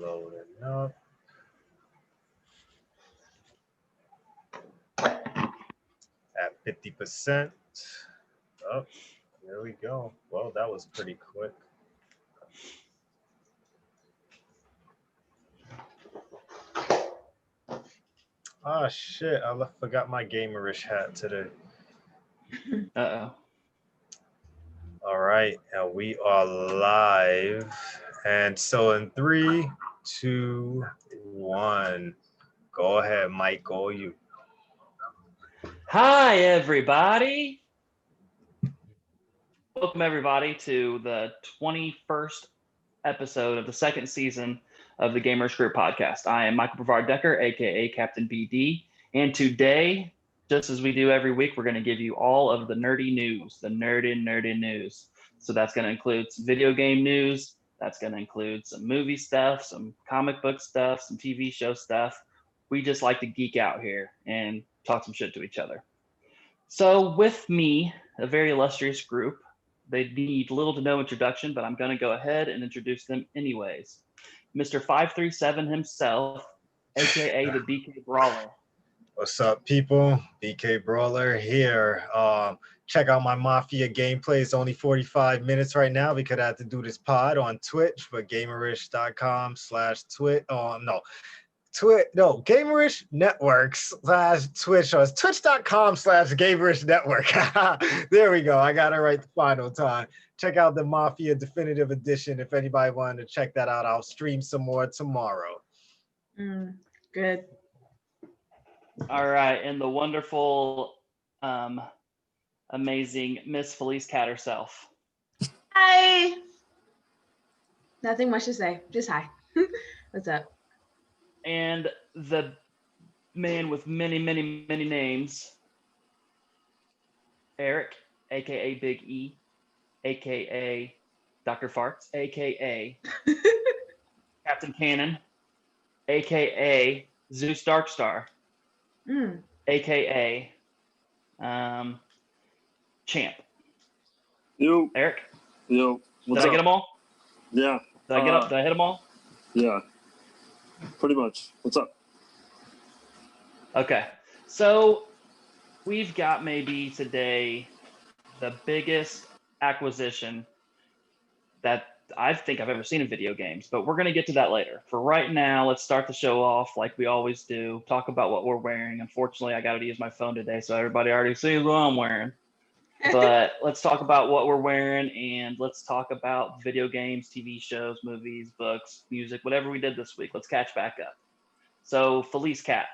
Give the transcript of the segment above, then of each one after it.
Loading up. At 50%. Oh, there we go. Well, that was pretty quick. Oh shit, forgot my Gamerish hat today. Uh-oh. All right, and we are live. And so in 3, 2, 1. Go ahead, Mike, go you. Hi, everybody. Welcome, everybody, to the 21st episode of the second season of the Gamerish Podcast. I am Michael Brevard Decker, a.k.a. Captain BD. And today, just as we do every week, we're going to give you all of the nerdy news, the nerdy news. So that's going to include some video game news. That's going to include some movie stuff, some comic book stuff, some TV show stuff. We just like to geek out here and talk some shit to each other. So with me, a very illustrious group. They need little to no introduction, but I'm going to go ahead and introduce them anyways. Mr. 537 himself, a.k.a. the BK Brawler. What's up, people? BK Brawler here. Check out my Mafia gameplay. It's only 45 minutes right now because I have to do this pod on Twitch, but gamerish.com/twit. Gamerish Networks /Twitch. It's twitch.com/Gamerish Network. There we go. I got it right the final time. Check out the Mafia Definitive Edition. If anybody wanted to check that out, I'll stream some more tomorrow. Good. All right. And the wonderful, amazing Miss Felice Cat herself. Hi. Nothing much to say. Just hi. What's up? And the man with many names, Eric, a.k.a. Big E, a.k.a. Dr. Farts, a.k.a. Captain Cannon, a.k.a. Zeus Darkstar, a.k.a. Champ. Yo. Eric? Yo. Did I get them all? Yeah. Did I hit them all? Yeah. Pretty much. What's up? Okay. So we've got maybe today the biggest acquisition that I think I've ever seen in video games, but we're going to get to that later. For right now, let's start the show off like we always do. Talk about what we're wearing. Unfortunately, I got to use my phone today, so everybody already sees what I'm wearing. But let's talk about what we're wearing, and let's talk about video games, TV shows, movies, books, music, whatever we did this week. Let's catch back up. So, Felice Cat,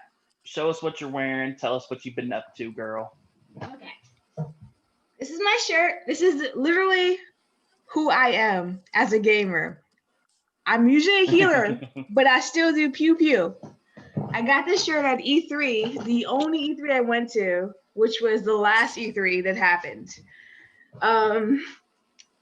show us what you're wearing. Tell us what you've been up to, girl. Okay. This is my shirt. This is literally who I am as a gamer. I'm usually a healer, but I still do pew pew. I got this shirt at E3, the only E3 I went to, which was the last E3 that happened.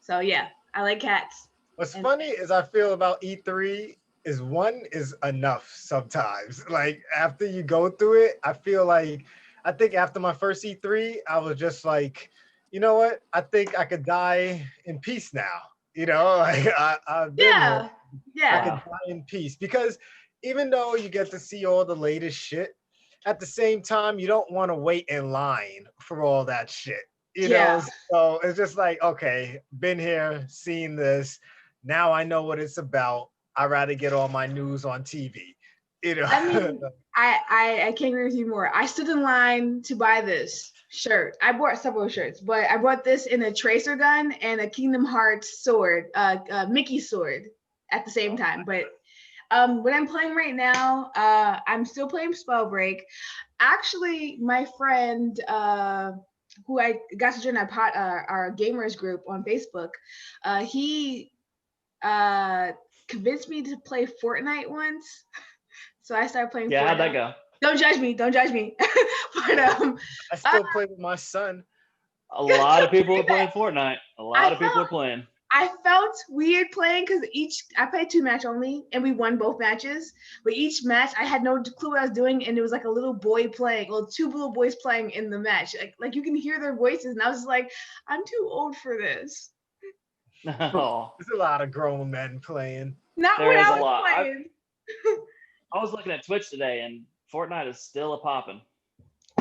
So yeah, I like cats. What's funny is I feel about E3 is one is enough sometimes. Like after you go through it, I think after my first E3, I was just like, you know what? I think I could die in peace now. You know, like I've been Yeah. I could die in peace because even though you get to see all the latest shit, at the same time, you don't want to wait in line for all that shit, you know? So it's just like, okay, been here, seen this. Now I know what it's about. I'd rather get all my news on TV, you know? I mean, I can't agree with you more. I stood in line to buy this shirt. I bought several shirts, but I bought this in a tracer gun and a Kingdom Hearts sword, Mickey sword at the same time. But what I'm playing right now, I'm still playing Spellbreak. Actually, my friend who I got to join our gamers group on Facebook, he convinced me to play Fortnite once. So I started playing Fortnite. How'd that go? Don't judge me. But I still play with my son. A lot of people are playing Fortnite. A lot of people are playing. I felt weird playing because I played 2 match only and we won both matches. But each match I had no clue what I was doing, and it was like a little boy playing, well, 2 little boys playing in the match. Like you can hear their voices, and I was just like, I'm too old for this. Oh. There's a lot of grown men playing. Not There when is I a was lot. playing. I was looking at Twitch today, and Fortnite is still a popping.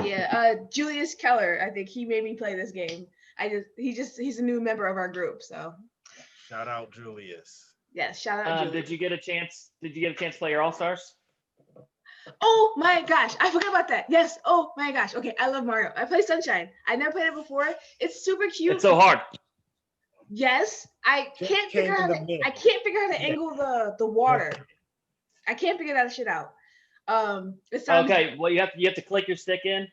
Yeah, Julius Keller, I think he made me play this game. He's a new member of our group, so. Shout out Julius. Yes, shout out Julius. Did you get a chance to play your All-Stars? Oh my gosh, I forgot about that. Yes. Oh my gosh. Okay, I love Mario. I play Sunshine. I never played it before. It's super cute. It's so hard. Yes, I can't figure out how to angle the water. I can't figure that shit out. It sounds Okay, well you have to click your stick in,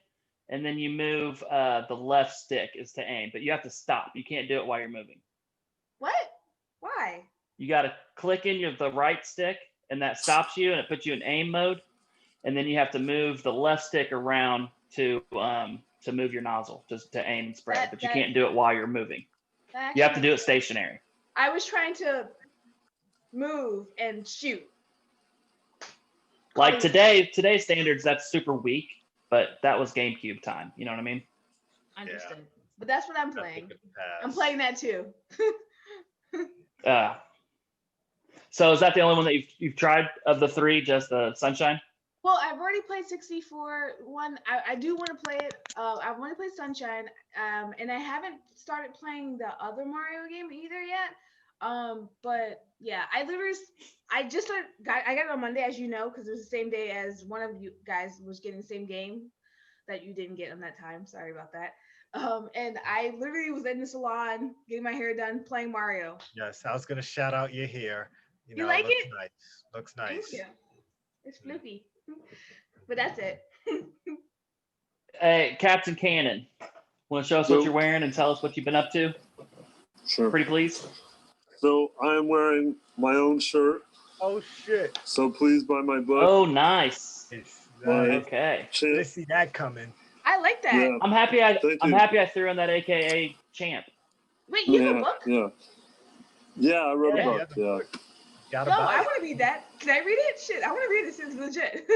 and then you move the left stick is to aim, but you have to stop. You can't do it while you're moving. What? Why? You got to click in the right stick, and that stops you, and it puts you in aim mode. And then you have to move the left stick around to move your nozzle, just to aim and spray. But you can't do it while you're moving. You have to do it stationary. I was trying to move and shoot. Like today's standards, that's super weak, but that was GameCube time. You know what I mean? Understood. Yeah. But that's what I'm playing. I'm playing that too. So is that the only one that you've tried of the three, just the Sunshine? Well, I've already played 64 one. I do want to play it. I want to play Sunshine. And I haven't started playing the other Mario game either yet. But yeah, I got it on Monday, as you know, because it was the same day as one of you guys was getting the same game that you didn't get on that time. Sorry about that. And I literally was in the salon getting my hair done, playing Mario. Yes, I was gonna shout out your hair. You like it? Nice. Looks nice. Thank you. It's floofy. But that's it. Hey, Captain Cannon, want to show us what you're wearing and tell us what you've been up to? Sure. Pretty please. So I am wearing my own shirt. Oh shit. So please buy my book. Oh, nice. Nice. Okay. Didn't see that coming. I like that. Yeah. I'm happy I threw in that AKA champ. Wait, you have a book? Yeah, I wrote a book. Yeah. I want to read that. Can I read it? Shit, I want to read it. It's legit.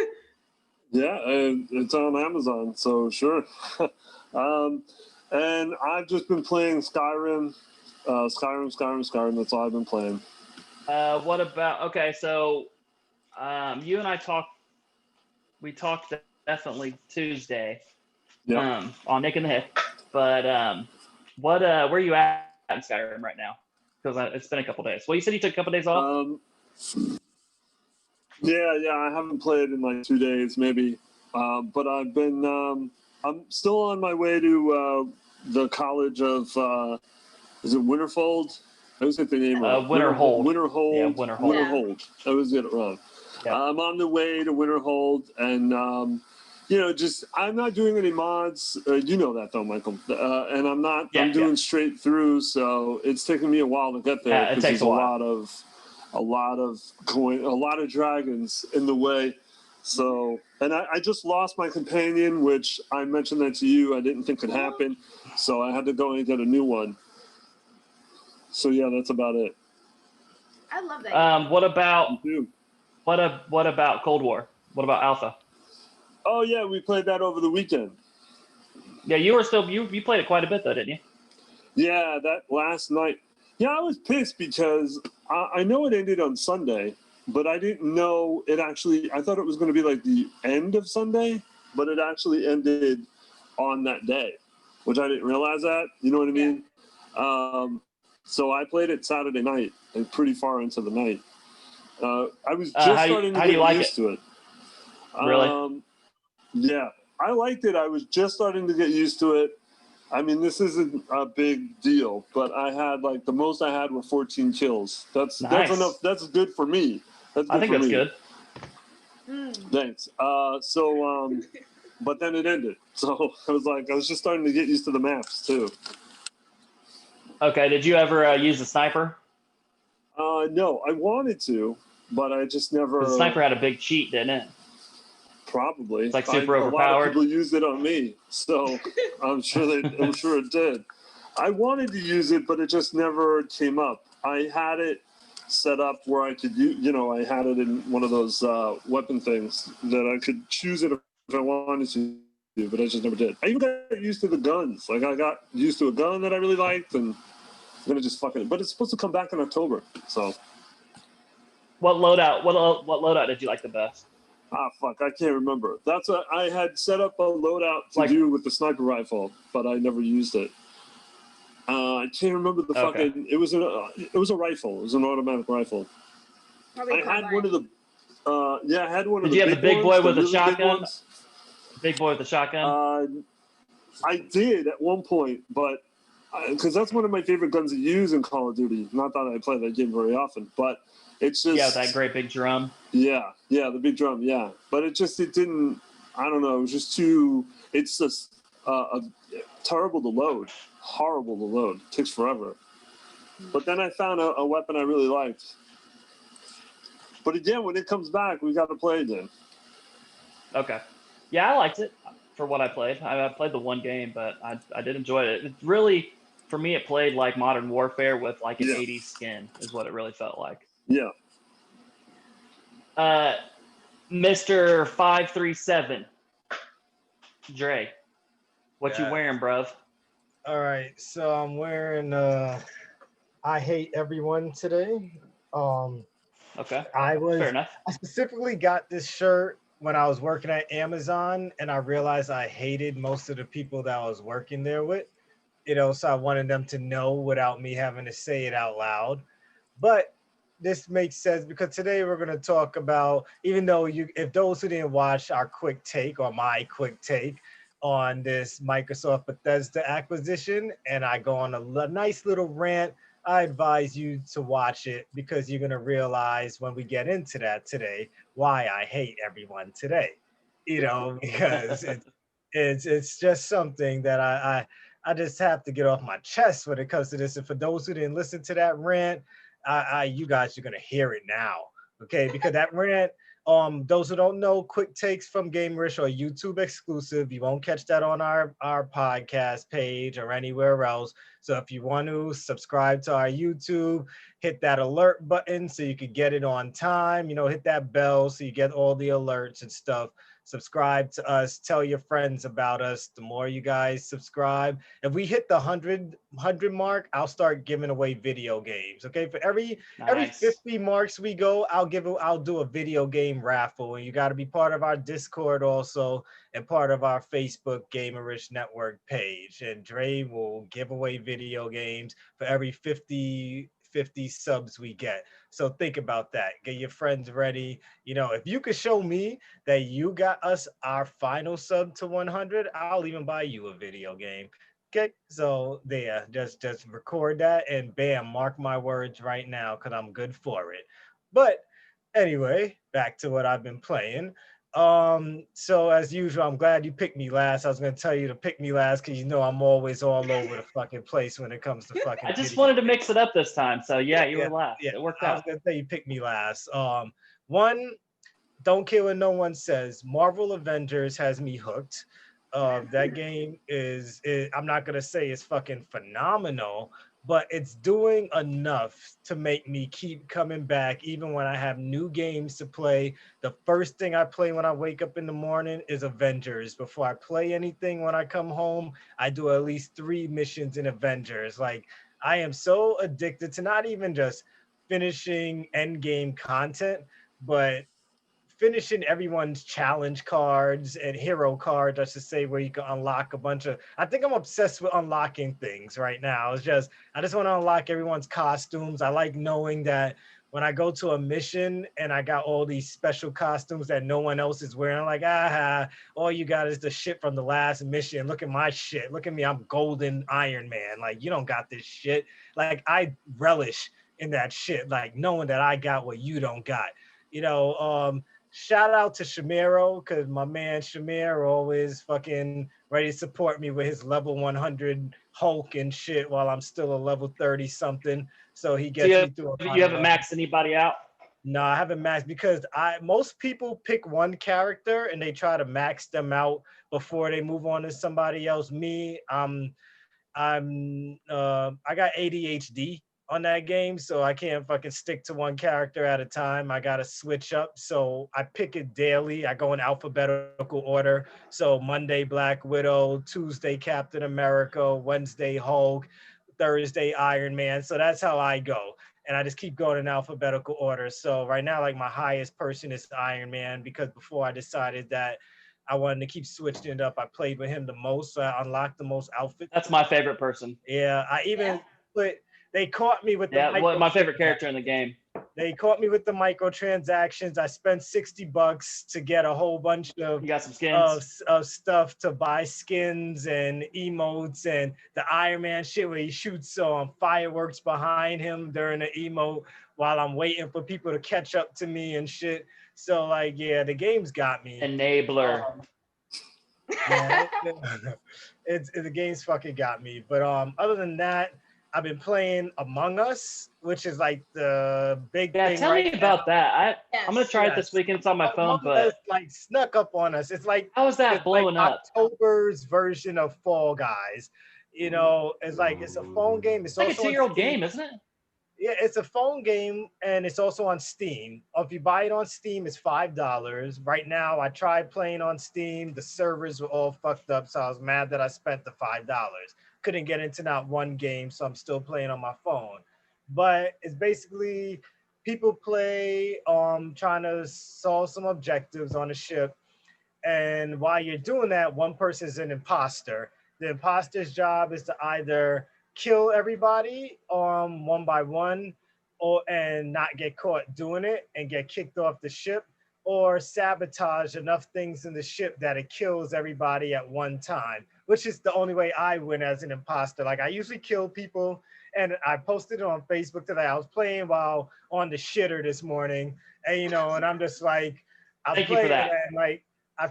Yeah, and it's on Amazon, so sure. And I've just been playing Skyrim. Skyrim. That's all I've been playing. What about? Okay, so you and I talked. We talked definitely Tuesday. Yeah. On Nick and the Hip. But where are you at in Skyrim right now? Because it's been a couple days. Well, you said you took a couple days off. Yeah. I haven't played in like 2 days, maybe. But I've been. I'm still on my way to the College of. Is it Winterfold? I always get the name wrong. Winterhold. Winterhold. Yeah, Winterhold. Winterhold. I always get it wrong. Yeah. I'm on the way to Winterhold, and I'm not doing any mods. You know that though, Michael. And I'm not. I'm doing straight through, so it's taking me a while to get there because there's a lot of dragons in the way. So, and I just lost my companion, which I mentioned that to you. I didn't think could happen, so I had to go and get a new one. So yeah, that's about it. I love that. What about Cold War? What about Alpha? Oh yeah, we played that over the weekend. Yeah, you played it quite a bit though, didn't you? Yeah, that last night. Yeah, I was pissed because I know it ended on Sunday, but I didn't know it actually. I thought it was going to be like the end of Sunday, but it actually ended on that day, which I didn't realize that. You know what I mean? So I played it Saturday night, and pretty far into the night. I was just starting to get used to it. Really? Yeah, I liked it. I was just starting to get used to it. I mean, this isn't a big deal, but I had the most I had were 14 kills. That's enough. That's good for me. I think that's good. Thanks. But then it ended. So I was just starting to get used to the maps too. Okay. Did you ever use the sniper? No, I wanted to, but I just never. The sniper had a big cheat, didn't it? Probably. It's like super overpowered. A lot of people used it on me, so I'm sure it did. I wanted to use it, but it just never came up. I had it set up where I could I had it in one of those weapon things that I could choose it if I wanted to, but I just never did. I even got used to the guns. I got used to a gun that I really liked, and I'm gonna just fucking. But it's supposed to come back in October, so. What loadout did you like the best? Ah, fuck, I can't remember. That's what I had set up a loadout to do with the sniper rifle, but I never used it. I can't remember the fucking. It was a rifle. It was an automatic rifle. Probably I had one of the. I had one of the. Did you have the big boy with the shotgun? Big boy with the shotgun. I did at one point, but because that's one of my favorite guns to use in Call of Duty. Not that I play that game very often, but it's just that great big drum. Yeah, the big drum. Yeah, but it didn't. I don't know. It was just too. It's just terrible to load. Horrible to load. It takes forever. But then I found a weapon I really liked. But again, when it comes back, we got to play again. Okay. Yeah, I liked it for what I played. I played the one game, but I did enjoy it. It really, for me, it played like Modern Warfare with like an 80s skin is what it really felt like. Yeah. Mr. 537, Dre, what you wearing, bruv? All right, so I'm wearing I Hate Everyone today. Okay. Fair enough. I specifically got this shirt when I was working at Amazon, and I realized I hated most of the people that I was working there with. So I wanted them to know without me having to say it out loud. But this makes sense because today we're going to talk about, even though if those who didn't watch our quick take or my quick take on this Microsoft Bethesda acquisition, and I go on a nice little rant, I advise you to watch it because you're going to realize when we get into that today why I hate everyone today, because it's just something that I just have to get off my chest when it comes to this. And for those who didn't listen to that rant, you guys are going to hear it now, okay? Because that rant, those who don't know, quick takes from Gamerish are YouTube exclusive. You won't catch that on our podcast page or anywhere else. So if you want to subscribe to our YouTube, hit that alert button so you can get it on time. Hit that bell so you get all the alerts and stuff. Subscribe to us. Tell your friends about us. The more you guys subscribe, if we hit the 100 mark, I'll start giving away video games. Okay, for every 50 marks we go, I'll do a video game raffle, and you got to be part of our Discord also and part of our Facebook Gamerish Network page. And Dre will give away video games for every 50 subs we get. So think about that. Get your friends ready. If you could show me that you got us our final sub to 100, I'll even buy you a video game. Okay, so there, just record that and bam, mark my words right now because I'm good for it. But anyway, back to what I've been playing. So as usual, I'm glad you picked me last. I was gonna tell you to pick me last because I'm always all over the fucking place when it comes to fucking. I just wanted to mix it up this time, so you were last. Yeah, it worked out. I was gonna tell you pick me last. One, don't care what no one says. Marvel Avengers has me hooked. That game is I'm not gonna say it's fucking phenomenal, but it's doing enough to make me keep coming back even when I have new games to play. The first thing I play when I wake up in the morning is Avengers. Before I play anything when I come home, I do at least 3 missions in Avengers. Like, I am so addicted to not even just finishing end game content, but finishing everyone's challenge cards and hero cards, I should say, where you can unlock a bunch of. I think I'm obsessed with unlocking things right now. I just want to unlock everyone's costumes. I like knowing that when I go to a mission and I got all these special costumes that no one else is wearing, I'm like, all you got is the shit from the last mission. Look at my shit. Look at me. I'm golden Iron Man. Like, you don't got this shit. Like, I relish in that shit, like knowing that I got what you don't got. Shout out to Shamiro, because my man Shamir always fucking ready to support me with his level 100 Hulk and shit while I'm still a level 30 something. So he gets me through. You haven't maxed anybody out? No, I haven't maxed because most people pick one character and they try to max them out before they move on to somebody else. Me, I got ADHD on that game, so I can't fucking stick to one character at a time. I gotta switch up, so I pick it daily. I go in alphabetical order, so Monday Black Widow, Tuesday Captain America, Wednesday Hulk, Thursday Iron Man. So that's how I go. and I just keep going in alphabetical order. So right now, like my highest person is Iron Man, because before I decided that I wanted to keep switching it up, I played with him the most, so I unlocked the most outfits. That's my favorite person. Yeah, I even put. They caught me with the my favorite character in the game. They caught me with the microtransactions. I spent $60 to get a whole bunch of You got some skins of stuff to buy skins and emotes and the Iron Man shit where he shoots fireworks behind him during the emote while I'm waiting for people to catch up to me and shit. So like, yeah, the game's got me. Enabler. Yeah, the game's fucking got me. But other than that, I've been playing Among Us, which is like the big thing. Tell me about that. I'm gonna try it this weekend. It's on my phone, but Us, like snuck up on us. It's like how is that blowing like up? October's version of Fall Guys. You know, it's a phone game. It's like also a 2-year-old game, isn't it? Yeah, it's a phone game and it's also on Steam. If you buy it on Steam, it's $5. Right now, I tried playing on Steam. The servers were all fucked up, so I was mad that I spent the $5. Couldn't get into not one game, so I'm still playing on my phone. But it's basically people play trying to solve some objectives on a ship. And while you're doing that, one person is an imposter. The imposter's job is to either kill everybody one by one and not get caught doing it and get kicked off the ship, or sabotage enough things in the ship that it kills everybody at one time, which is the only way I win as an imposter. Like I usually kill people, and I posted it on Facebook today. I was playing while on the shitter this morning, and and I'm just like, Thank you for that. And like I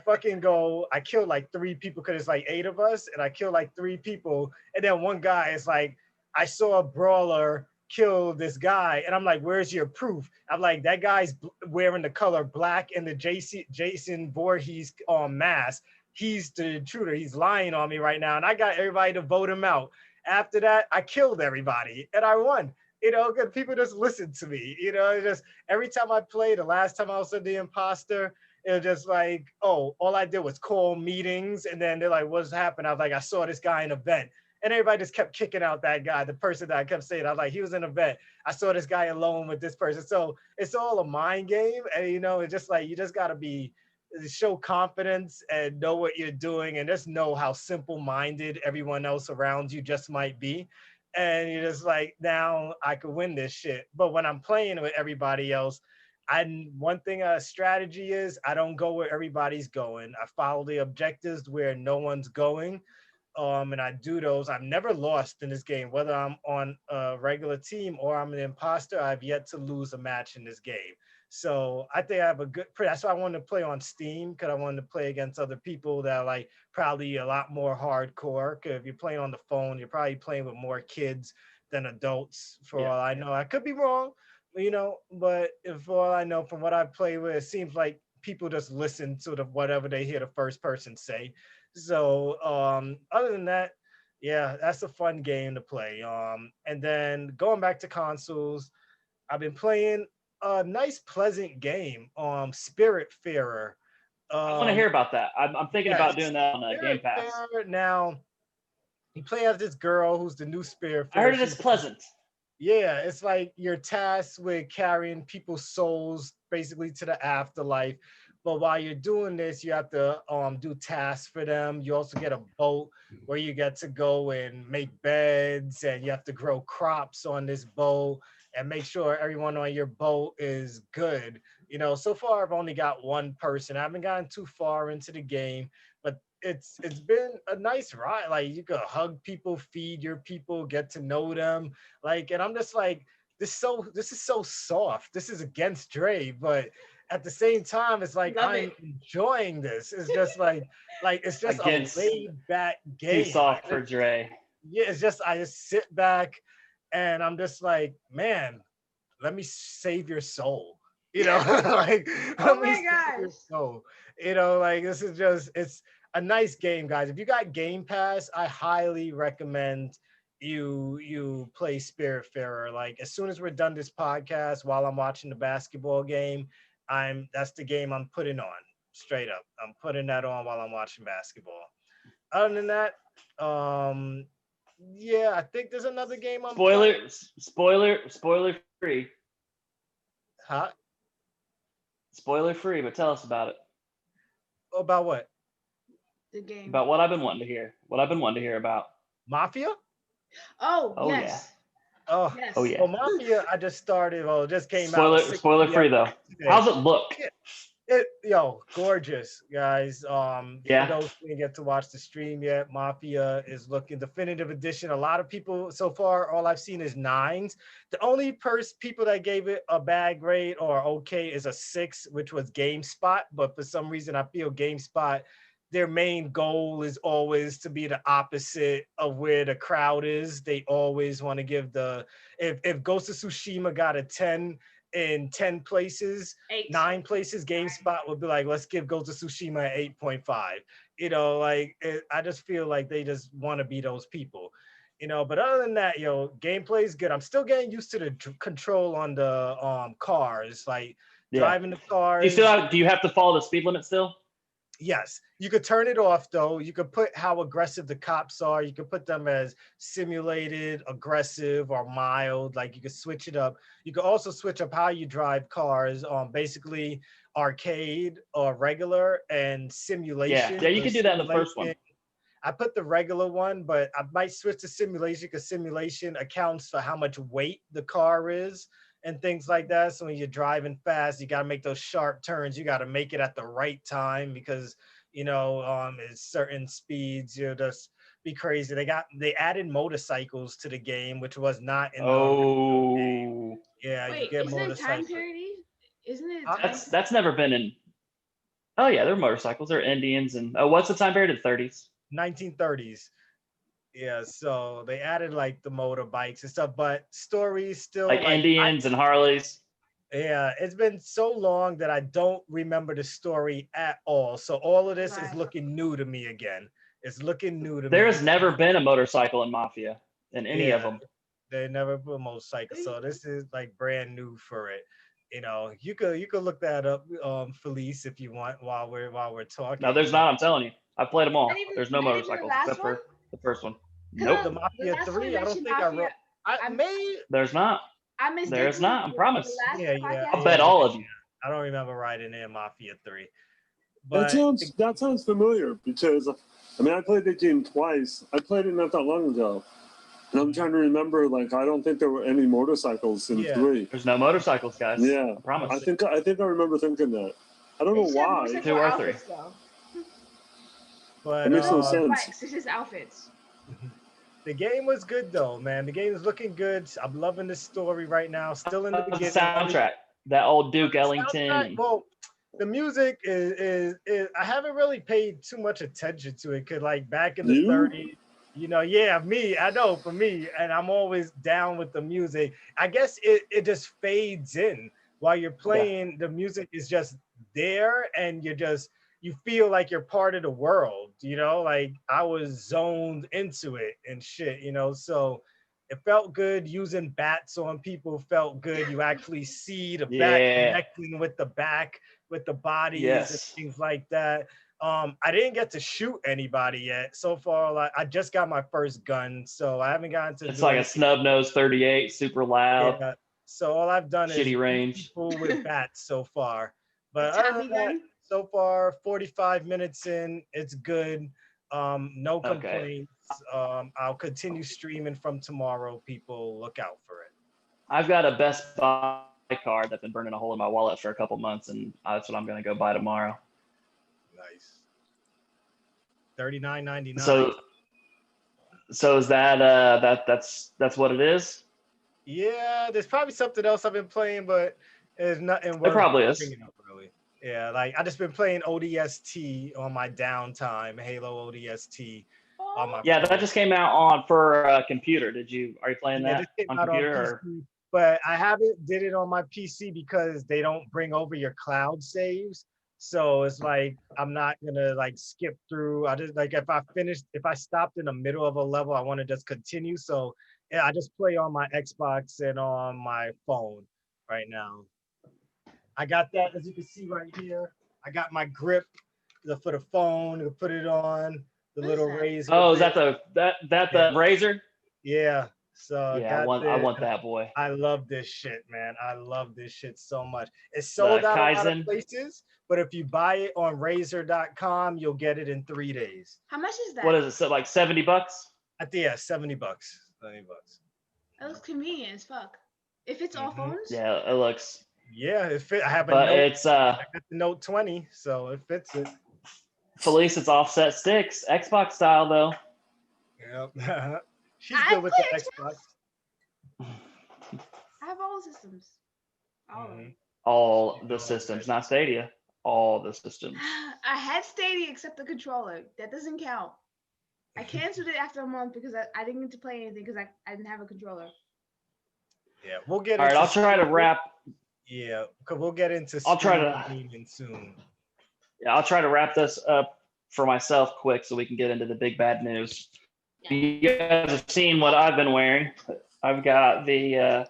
killed like 3 people because it's like 8 of us, and I killed like 3 people. And then one guy is like, I saw a brawler kill this guy. And I'm like, where's your proof? I'm like, that guy's wearing the color black and the Jason Voorhees mask. He's the intruder. He's lying on me right now. And I got everybody to vote him out. After that, I killed everybody and I won. Because people just listened to me. Just every time I played, the last time I was the imposter, it was just like, oh, all I did was call meetings. And then they're like, what's happened? I was like, I saw this guy in an event. And everybody just kept kicking out that guy, the person that I kept saying. I was like, he was in an event. I saw this guy alone with this person. So it's all a mind game. And, it's just like, you just got to show confidence and know what you're doing. And just know how simple-minded everyone else around you just might be. And you're just like, now I could win this shit. But when I'm playing with everybody else, one thing a strategy is I don't go where everybody's going. I follow the objectives where no one's going. And I do those. I've never lost in this game, whether I'm on a regular team or I'm an imposter. I've yet to lose a match in this game. So I think I have that's why I wanted to play on Steam, because I wanted to play against other people that are like probably a lot more hardcore. Because if you're playing on the phone, you're probably playing with more kids than adults, for all I know. I could be wrong, but for all I know, from what I play with, it seems like people just listen to whatever they hear the first person say. So other than that, yeah, that's a fun game to play. And then going back to consoles, I've been playing a nice, pleasant game, Spiritfarer. I want to hear about that. I'm thinking about doing that on Game Pass. Now, you play as this girl who's the new Spiritfarer. I heard it's pleasant. Yeah, it's like you're tasked with carrying people's souls basically to the afterlife. But while you're doing this, you have to do tasks for them. You also get a boat where you get to go and make beds, and you have to grow crops on this boat and make sure everyone on your boat is good. So far I've only got one person. I haven't gotten too far into the game, but it's been a nice ride. Like you could hug people, feed your people, get to know them. Like, and I'm just like, this is so soft. This is against Dre, but at the same time, it's like I'm enjoying this. It's just like it's just a laid back game. Too soft for Dre. Yeah, it's just I just sit back and I'm just like, man, let me save your soul. Like oh my gosh. Your soul. Like this is just it's a nice game, guys. If you got Game Pass, I highly recommend you play Spiritfarer. Like as soon as we're done this podcast, while I'm watching the basketball game, that's the game I'm putting on, straight up. I'm putting that on while I'm watching basketball. Other than that, Yeah, I think there's another game I'm Spoiler, playing. spoiler free. Huh? Spoiler free, but tell us about it. About what? The game. About what I've been wanting to hear. What I've been wanting to hear about. Mafia? Oh, Oh, yes. Oh, Yes. Oh yeah. well, Mafia, I just started. Well, it just came out. Spoiler free though. Today. How's it look? Gorgeous, guys. For Yeah. those who didn't get to watch the stream yet, Mafia is looking definitive edition. A lot of people so far, all I've seen is 9s. The only people that gave it a bad grade or okay is a 6, which was GameSpot. But for some reason, I feel GameSpot, their main goal is always to be the opposite of where the crowd is. They always want to give if Ghost of Tsushima got a 10 in 10 places, 9 places, GameSpot would be like, let's give Ghost of Tsushima an 8.5. I just feel like they just want to be those people. But other than that, gameplay is good. I'm still getting used to the control on the cars, like driving the cars. Do you have to follow the speed limit still? Yes, you could turn it off though. You could put how aggressive the cops are. You could put them as simulated, aggressive, or mild. Like you could switch it up. You could also switch up how you drive cars. Basically arcade or regular and simulation. Yeah, you can do that in the first one. I put the regular one, but I might switch to simulation because simulation accounts for how much weight the car is and things like that. So when you're driving fast, you got to make those sharp turns. You got to make it at the right time because, it's certain speeds, just be crazy. They added motorcycles to the game, which was not in the game. Yeah, wait, you get isn't motorcycles. it time parody? Isn't it? That's never been in. Oh yeah, they're motorcycles. They're Indians and what's the time period? The 30s. 1930s. Yeah, so they added like the motorbikes and stuff, but stories still like Indians and Harleys. Yeah, it's been so long that I don't remember the story at all. So all of this is looking new to me again. It's looking new to me. There has never been a motorcycle in Mafia in any of them. They never put a motorcycle, so this is like brand new for it. You could look that up, Felice, if you want while we're talking. No, there's not. I'm telling you, I've played them all. There's no motorcycles except for the first one. Nope. The Mafia 3. I don't think I wrote. There's not. There's not. I promise. Yeah. I'll bet all of you. I don't remember writing in Mafia 3. But that sounds familiar because I played the game twice. I played it not that long ago. And I'm trying to remember, I don't think there were any motorcycles in 3. There's no motorcycles, guys. Yeah. I promise. I think I remember thinking that. I don't know why. 2 or 3. But it makes no sense. It's just outfits. The game was good though, man. The game is looking good. I'm loving the story right now. Still in the beginning. The soundtrack, that old Duke Ellington. Well, the music is I haven't really paid too much attention to it because back in the 30s, me, I know for me, and I'm always down with the music. I guess it just fades in while you're playing. The music is just there and you feel like you're part of the world, I was zoned into it and shit, so it felt good. Using bats on people felt good. You actually see the bat connecting with the back, with the bodies and things like that. I didn't get to shoot anybody yet. So far, I just got my first gun, so I haven't gotten to. It's like a snub nose 38, super loud. Yeah, so all I've done is shitty range. People with bats so far, but other than that, so far 45 minutes in, it's good. No complaints. I'll continue streaming from tomorrow. People, look out for it. I've got a Best Buy card that's been burning a hole in my wallet for a couple months, and that's what I'm going to go buy tomorrow. Nice. $39.99. So is that that's what it is? Yeah, there's probably something else I've been playing, but there's nothing. There probably is. Really. Yeah, I just been playing ODST on my downtime, Halo ODST on my phone. That just came out for a computer. Are you playing that on computer? But I haven't did it on my PC because they don't bring over your cloud saves. So it's I'm not gonna skip through. I just if I stopped in the middle of a level, I want to just continue. So yeah, I just play on my Xbox and on my phone right now. I got that, as you can see right here. I got my grip for the phone to put it on, the little razor. Oh, is that the razor? Yeah. So Yeah, I want that boy. I love this shit, man. I love this shit so much. It's The sold out a lot of Kaizen. places, but if you buy it on Razor.com, you'll get it in 3 days. How much is that? What is it? So like $70? I think yeah, $70. $70. That looks convenient as fuck. It fits all phones? Yeah, it looks. Yeah, it fit. I have a But note. it's I got the Note 20, so it fits it. Felice, it's offset sticks, Xbox style though. Yep. She's I good with the play Xbox. I have all the systems. All of them. All the systems, not Stadia. All the systems. I had Stadia except the controller. That doesn't count. I canceled it after a month because I didn't get to play anything because I didn't have a controller. Yeah, we'll get. All right, I'll try to wrap. Yeah, because we'll get into. I'll try to. Soon. Yeah, I'll try to wrap this up for myself quick so we can get into the big bad news. You guys have seen what I've been wearing. I've got the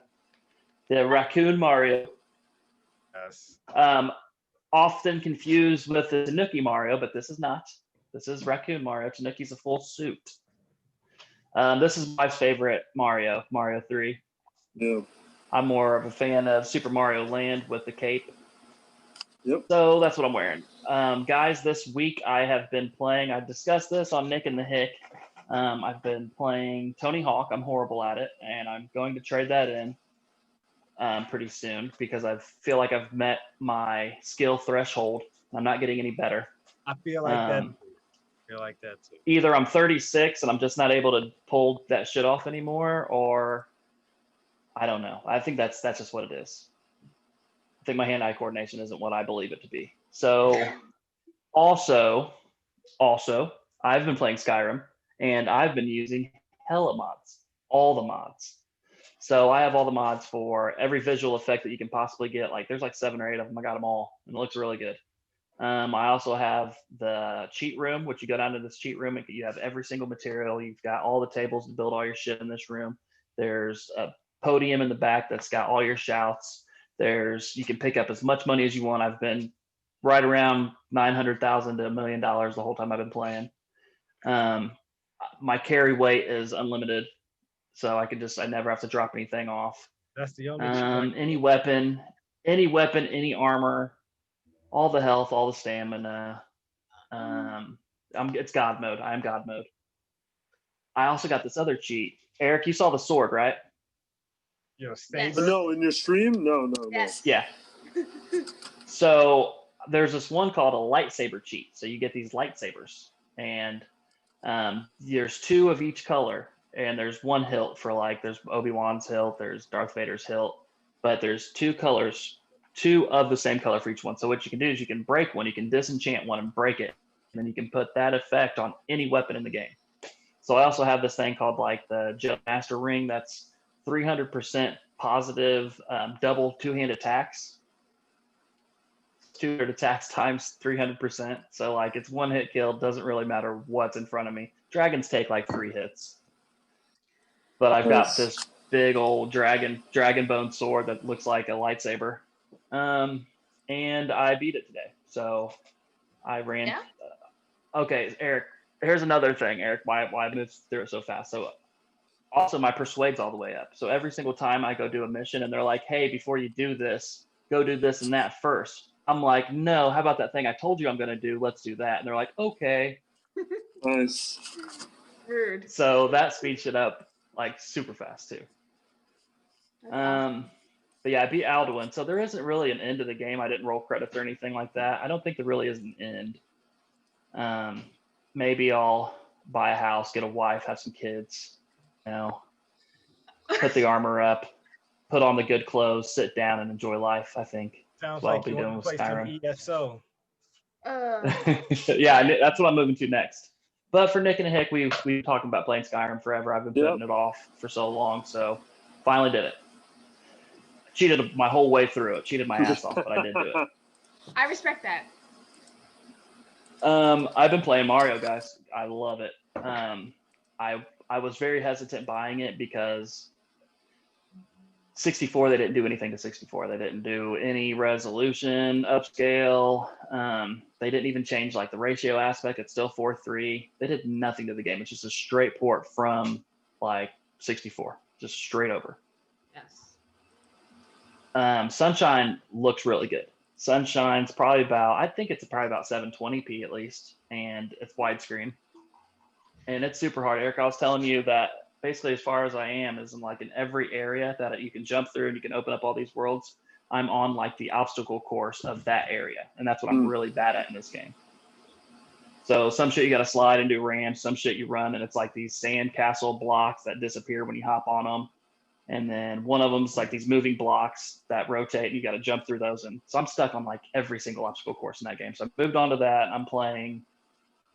Raccoon Mario. Yes. Often confused with the Tanuki Mario, but this is not. This is Raccoon Mario. Tanuki's a full suit. This is my favorite Mario 3. Yeah. I'm more of a fan of Super Mario Land with the cape. Yep. So that's what I'm wearing. Guys, this week I have been playing, I discussed this on Nick and the Hick. I've been playing Tony Hawk. I'm horrible at it, and I'm going to trade that in pretty soon because I feel like I've met my skill threshold. I'm not getting any better. I feel like that. I feel like that too. Either I'm 36 and I'm just not able to pull that shit off anymore, or I don't know. I think that's just what it is. I think my hand-eye coordination isn't what I believe it to be. So also, I've been playing Skyrim and I've been using hella mods, all the mods. So I have all the mods for every visual effect that you can possibly get. Like there's like 7 or 8 of them. I got them all and it looks really good. I also have the cheat room, which you go down to this cheat room and you have every single material. You've got all the tables to build all your shit in this room. There's a podium in the back that's got all your shouts. You can pick up as much money as you want. I've been right around $900,000 to $1 million the whole time I've been playing. My carry weight is unlimited, so I never have to drop anything off. That's the only. Any weapon, any armor, all the health, all the stamina. It's God mode. I am God mode. I also got this other cheat. Eric, you saw the sword, right? Yes. No, in your stream? No. Yes. Yeah. So there's this one called a lightsaber cheat. So you get these lightsabers, and there's 2 of each color, and there's 1 hilt for there's Obi-Wan's hilt, there's Darth Vader's hilt, but there's 2 colors, 2 of the same color for each one. So what you can do is you can break one, you can disenchant one and break it, and then you can put that effect on any weapon in the game. So I also have this thing called the Jedi Master Ring that's 300% positive double 2-hand attacks. 200 attacks times 300%. So it's 1 hit kill, doesn't really matter what's in front of me. Dragons take 3 hits. But I've got this big old dragon bone sword that looks like a lightsaber. And I beat it today. So I ran. Yeah? Okay, Eric, here's another thing, Eric, why I moved through it so fast. So also my persuade's all the way up. So every single time I go do a mission and they're like, hey, before you do this, go do this and that first. I'm like, no, how about that thing I told you I'm going to do? Let's do that. And they're like, okay. Nice. Rude. So that speeds it up super fast too. But yeah, I beat Alduin. So there isn't really an end to the game. I didn't roll credits or anything like that. I don't think there really is an end. Maybe I'll buy a house, get a wife, have some kids, put the armor up, put on the good clothes, sit down and enjoy life, I think. Sounds Well, like you doing want to with play some Skyrim. ESO. Yeah, that's what I'm moving to next. But for Nick and Hick, we've been talking about playing Skyrim forever. I've been putting it off for so long, so finally did it. Cheated my whole way through it. Cheated my ass off, but I did do it. I respect that. I've been playing Mario, guys. I love it. I was very hesitant buying it because 64, they didn't do anything to 64. They didn't do any resolution, upscale. They didn't even change the ratio aspect. It's still 4:3. They did nothing to the game. It's just a straight port from 64, just straight over. Yes. Sunshine looks really good. Sunshine's probably I think it's probably about 720p at least, and it's widescreen. And it's super hard. Eric, I was telling you that basically as far as I am is in every area that you can jump through and you can open up all these worlds. I'm on like the obstacle course of that area. And that's what I'm really bad at in this game. So some shit you got to slide and do ramps, some shit you run, and it's like these sand castle blocks that disappear when you hop on them. And then one of them's like these moving blocks that rotate and you got to jump through those. And so I'm stuck on like every single obstacle course in that game. So I moved on to that. I'm playing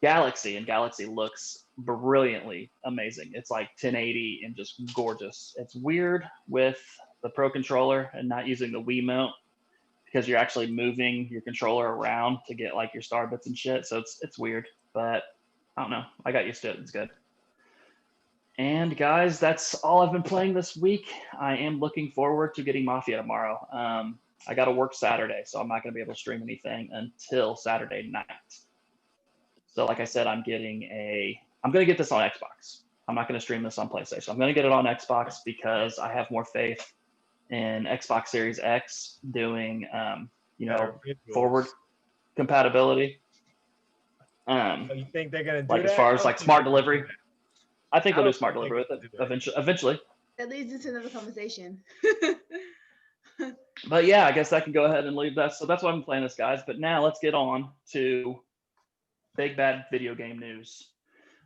Galaxy, and Galaxy looks brilliantly amazing. It's like 1080 and just gorgeous. It's weird with the Pro controller and not using the Wiimote because you're actually moving your controller around to get like your star bits and shit. So it's weird, but I don't know. I got used to it. It's good. And guys, that's all I've been playing this week. I am looking forward to getting Mafia tomorrow. I got to work Saturday, so I'm not going to be able to stream anything until Saturday night. So like I said, I'm going to get this on Xbox. I'm not going to stream this on PlayStation. I'm going to get it on Xbox because I have more faith in Xbox Series X doing, forward compatibility. So you think they're going to do like that? as far as like smart delivery? I think they'll do smart delivery with it eventually. That leads into another conversation. But yeah, I guess I can go ahead and leave that. So that's why I'm playing this, guys. But now let's get on to big bad video game news.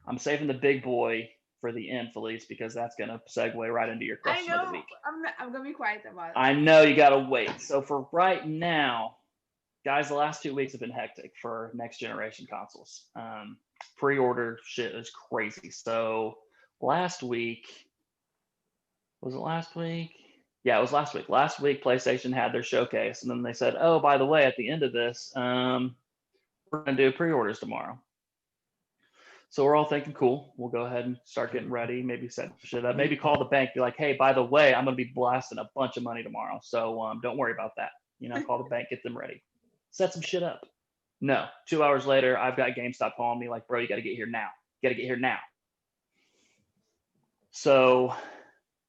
I'm saving the big boy for the end, Felice, because that's going to segue right into your question of the week. I'm going to be quiet about it. I know you got to wait. So for right now, guys, the last 2 weeks have been hectic for next generation consoles. Pre-order shit is crazy. So last week, was it last week? Yeah, it was last week. Last week, PlayStation had their showcase, and then they said, oh, by the way, at the end of this, we're going to do pre-orders tomorrow. So we're all thinking, cool, we'll go ahead and start getting ready, maybe set shit up, maybe call the bank, be like, hey, by the way, I'm going to be blasting a bunch of money tomorrow. So don't worry about that. Call the bank, get them ready. Set some shit up. No, 2 hours later, I've got GameStop calling me like, bro, you got to get here now. You got to get here now. So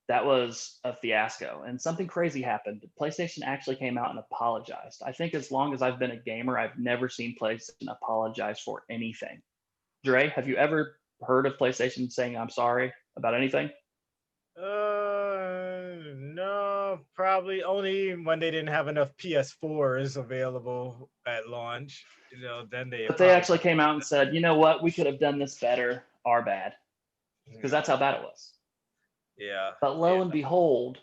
that was a fiasco. And something crazy happened. PlayStation actually came out and apologized. I think as long as I've been a gamer, I've never seen PlayStation apologize for anything. Dre, have you ever heard of PlayStation saying I'm sorry about anything? No, probably only when they didn't have enough PS4s available at launch. Then they. But they actually came out and said, you know what, we could have done this better. Our bad, because that's how bad it was. Yeah. But lo and behold,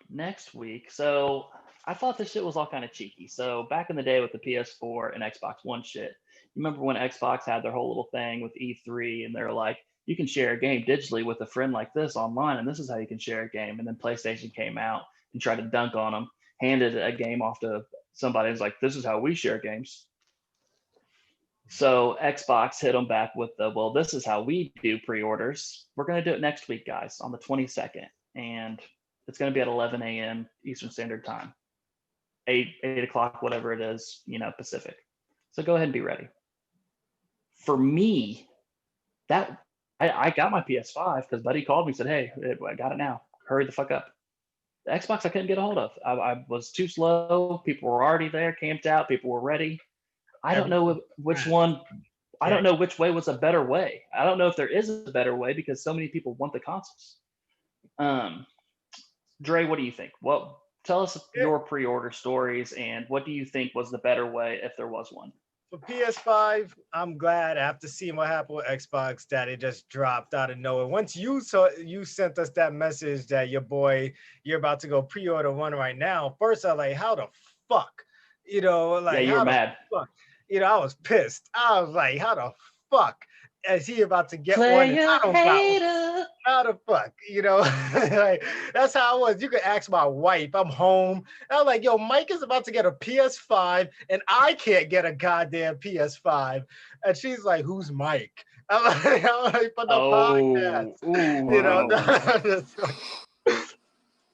next week. So I thought this shit was all kind of cheeky. So back in the day with the PS4 and Xbox One shit, you remember when Xbox had their whole little thing with E3 and they're like, you can share a game digitally with a friend like this online, and this is how you can share a game. And then PlayStation came out and tried to dunk on them, handed a game off to somebody who's like, this is how we share games. So Xbox hit them back with well, this is how we do pre-orders. We're going to do it next week, guys, on the 22nd. And it's going to be at 11 a.m. Eastern Standard Time, 8 o'clock, whatever it is, Pacific. So go ahead and be ready. For me, I got my PS5 because Buddy called me and said, hey, I got it now. Hurry the fuck up. The Xbox I couldn't get a hold of. I was too slow. People were already there, camped out. People were ready. I don't know which one. I don't know which way was a better way. I don't know if there is a better way because so many people want the consoles. Dre, what do you think? Tell us your pre-order stories and what do you think was the better way if there was one? For PS5, I'm glad after seeing what happened with Xbox that it just dropped out of nowhere. Once you sent us that message that you're about to go pre-order one right now. First, I was like, how the fuck? Yeah, you were mad. Fuck? I was pissed. I was like, how the fuck is he about to get one? How the fuck? Like, that's how I was. You could ask my wife. I'm home. I was like, yo, Mike is about to get a PS5 and I can't get a goddamn PS5. And she's like, who's Mike? I'm like for the podcast.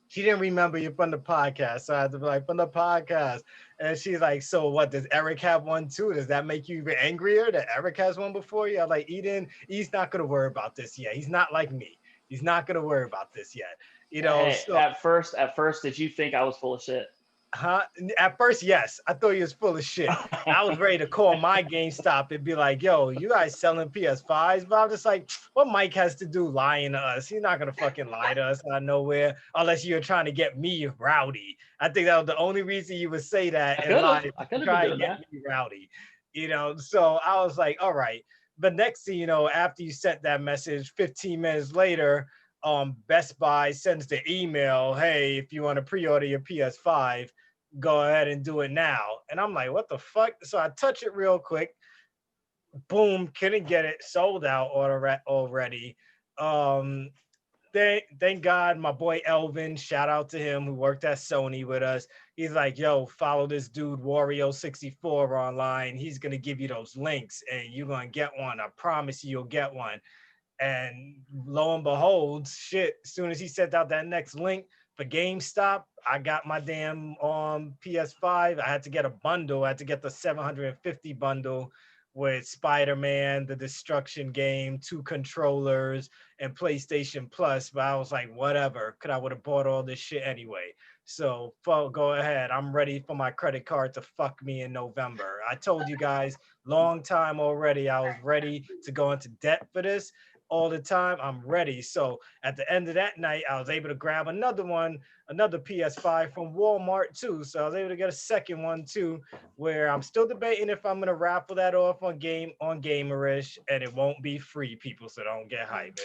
She didn't remember you from the podcast. So I had to be like, from the podcast. And she's like, so what, does Eric have one too? Does that make you even angrier that Eric has one before you? I'm like, he's not going to worry about this yet. He's not like me. He's not gonna worry about this yet. Hey, So at first, did you think I was full of shit? huh? At first, yes, I thought he was full of shit. I was ready to call my GameStop and be like, yo, you guys selling PS5s? But I'm just like, what Mike has to do lying to us? He's not gonna fucking lie to us out of nowhere unless you're trying to get me rowdy. I think that was the only reason you would say that and lie to try and get me rowdy. So I was like, all right. But next thing you know, after you sent that message, 15 minutes later, Best Buy sends the email, hey, if you want to pre-order your PS5, go ahead and do it now. And I'm like, what the fuck? So I touch it real quick. Boom, couldn't get it, sold out already. Thank God my boy Elvin, shout out to him, who worked at Sony with us. He's like, yo, follow this dude, Wario64 online. He's going to give you those links and you're going to get one. I promise you'll get one. And lo and behold, shit, as soon as he sent out that next link for GameStop, I got my damn PS5. I had to get a bundle. I had to get the 750 bundle with Spider-Man, the Destruction game, 2 controllers, and PlayStation Plus. But I was like, whatever, because I would have bought all this shit anyway. So go ahead. I'm ready for my credit card to fuck me in November. I told you guys long time already, I was ready to go into debt for this. All the time, I'm ready. So at the end of that night, I was able to grab another PS5 from Walmart too. So I was able to get a second one too, where I'm still debating if I'm gonna raffle that off on Gamerish, and it won't be free, people. So don't get hyped.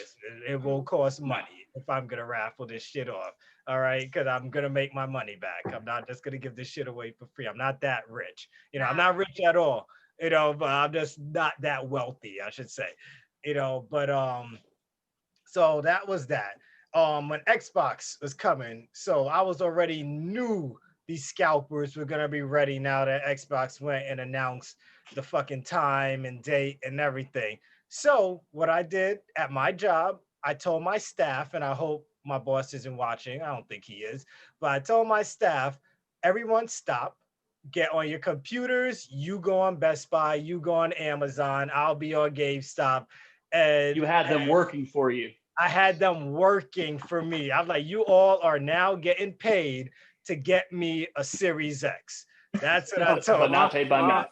It will cost money if I'm gonna raffle this shit off. All right, because I'm gonna make my money back. I'm not just gonna give this shit away for free. I'm not that rich. I'm not rich at all. But I'm just not that wealthy, I should say. But so that was that. When Xbox was coming, so I was already knew these scalpers were gonna be ready now that Xbox went and announced the fucking time and date and everything. So what I did at my job, I told my staff, and I hope my boss isn't watching. I don't think he is, but I told my staff, everyone stop. Get on your computers. You go on Best Buy. You go on Amazon. I'll be on GameStop. And you had them working for you. I had them working for me. I'm like, you all are now getting paid to get me a Series X. That's what I told them. But not paid by me.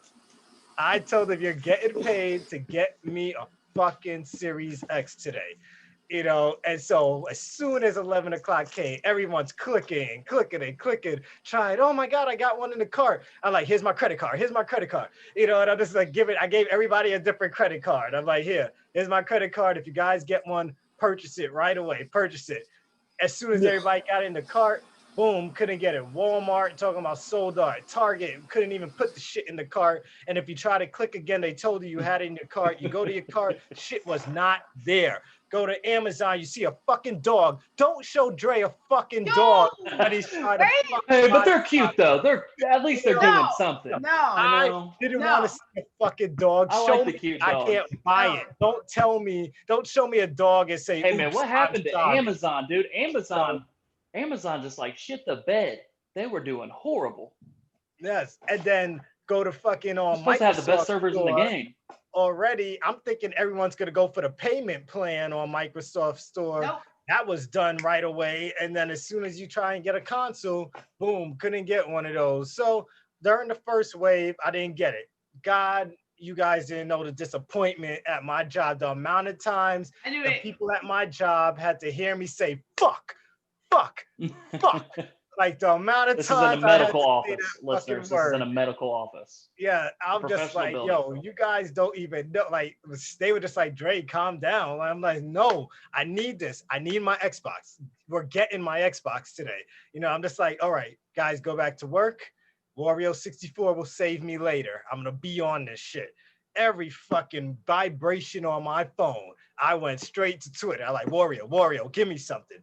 I told them you're getting paid to get me a fucking Series X today. And so as soon as 11 o'clock came, everyone's clicking, trying, oh my God, I got one in the cart. I'm like, here's my credit card. And I'm just like, I gave everybody a different credit card. I'm like, here's my credit card. If you guys get one, purchase it right away, purchase it. As soon as everybody got in the cart, boom, couldn't get it. Walmart talking about sold out. Target couldn't even put the shit in the cart. And if you try to click again, they told you had it in your cart. You go to your cart, shit was not there. Go to Amazon, you see a fucking dog. Don't show Dre a fucking dog when he's trying to fuck. Hey, but they're cute though. They're doing something. No, I didn't want to see a fucking dog. Show me the cute dog. I can't buy it. Don't show me a dog and say, hey man, what happened to Amazon, dude? Amazon just like shit the bed. They were doing horrible. Yes, and then go to fucking Microsoft. Supposed to have the best servers in the game. Already, I'm thinking everyone's gonna go for the payment plan on Microsoft Store. Nope. That was done right away. And then as soon as you try and get a console, boom, couldn't get one of those. So during the first wave, I didn't get it. God, you guys didn't know the disappointment at my job. The amount of times the people at my job had to hear me say, fuck. Like the amount of times. This is in a medical office, listeners. This is in a medical office. Yeah, I'm just like, yo, you guys don't even know. Like, they were just like, Dre, calm down. I'm like, no, I need this. I need my Xbox. We're getting my Xbox today. I'm just like, all right, guys, go back to work. Wario64 will save me later. I'm gonna be on this shit. Every fucking vibration on my phone, I went straight to Twitter. I like, Wario, give me something.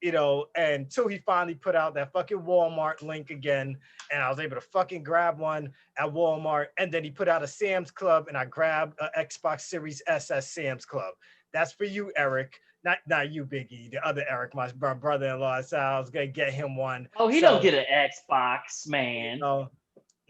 And until he finally put out that fucking Walmart link again, and I was able to fucking grab one at Walmart, and then he put out a Sam's Club, and I grabbed an Xbox Series S at Sam's Club. That's for you, Eric. Not you, Biggie. The other Eric, my brother-in-law. So I was gonna get him one. Oh, he don't get an Xbox, man.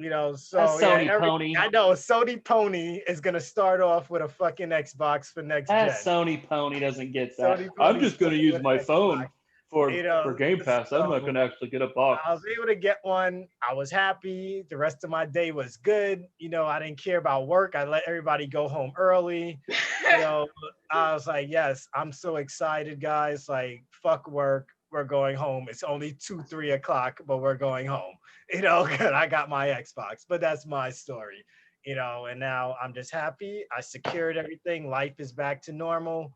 So That's Sony yeah, Pony. I know Sony Pony is gonna start off with a fucking Xbox for next That gen. Sony Pony doesn't get that. Sony I'm Pony's just gonna use my Xbox. phone for Game Pass. I'm not So gonna actually get a box. I was able to get one. I was happy. The rest of my day was good. I didn't care about work. I let everybody go home early. I was like, yes, I'm so excited, guys. Like, fuck work. We're going home. It's only 2, 3 o'clock, but we're going home. Good. I got my Xbox, but that's my story. And now I'm just happy. I secured everything. Life is back to normal.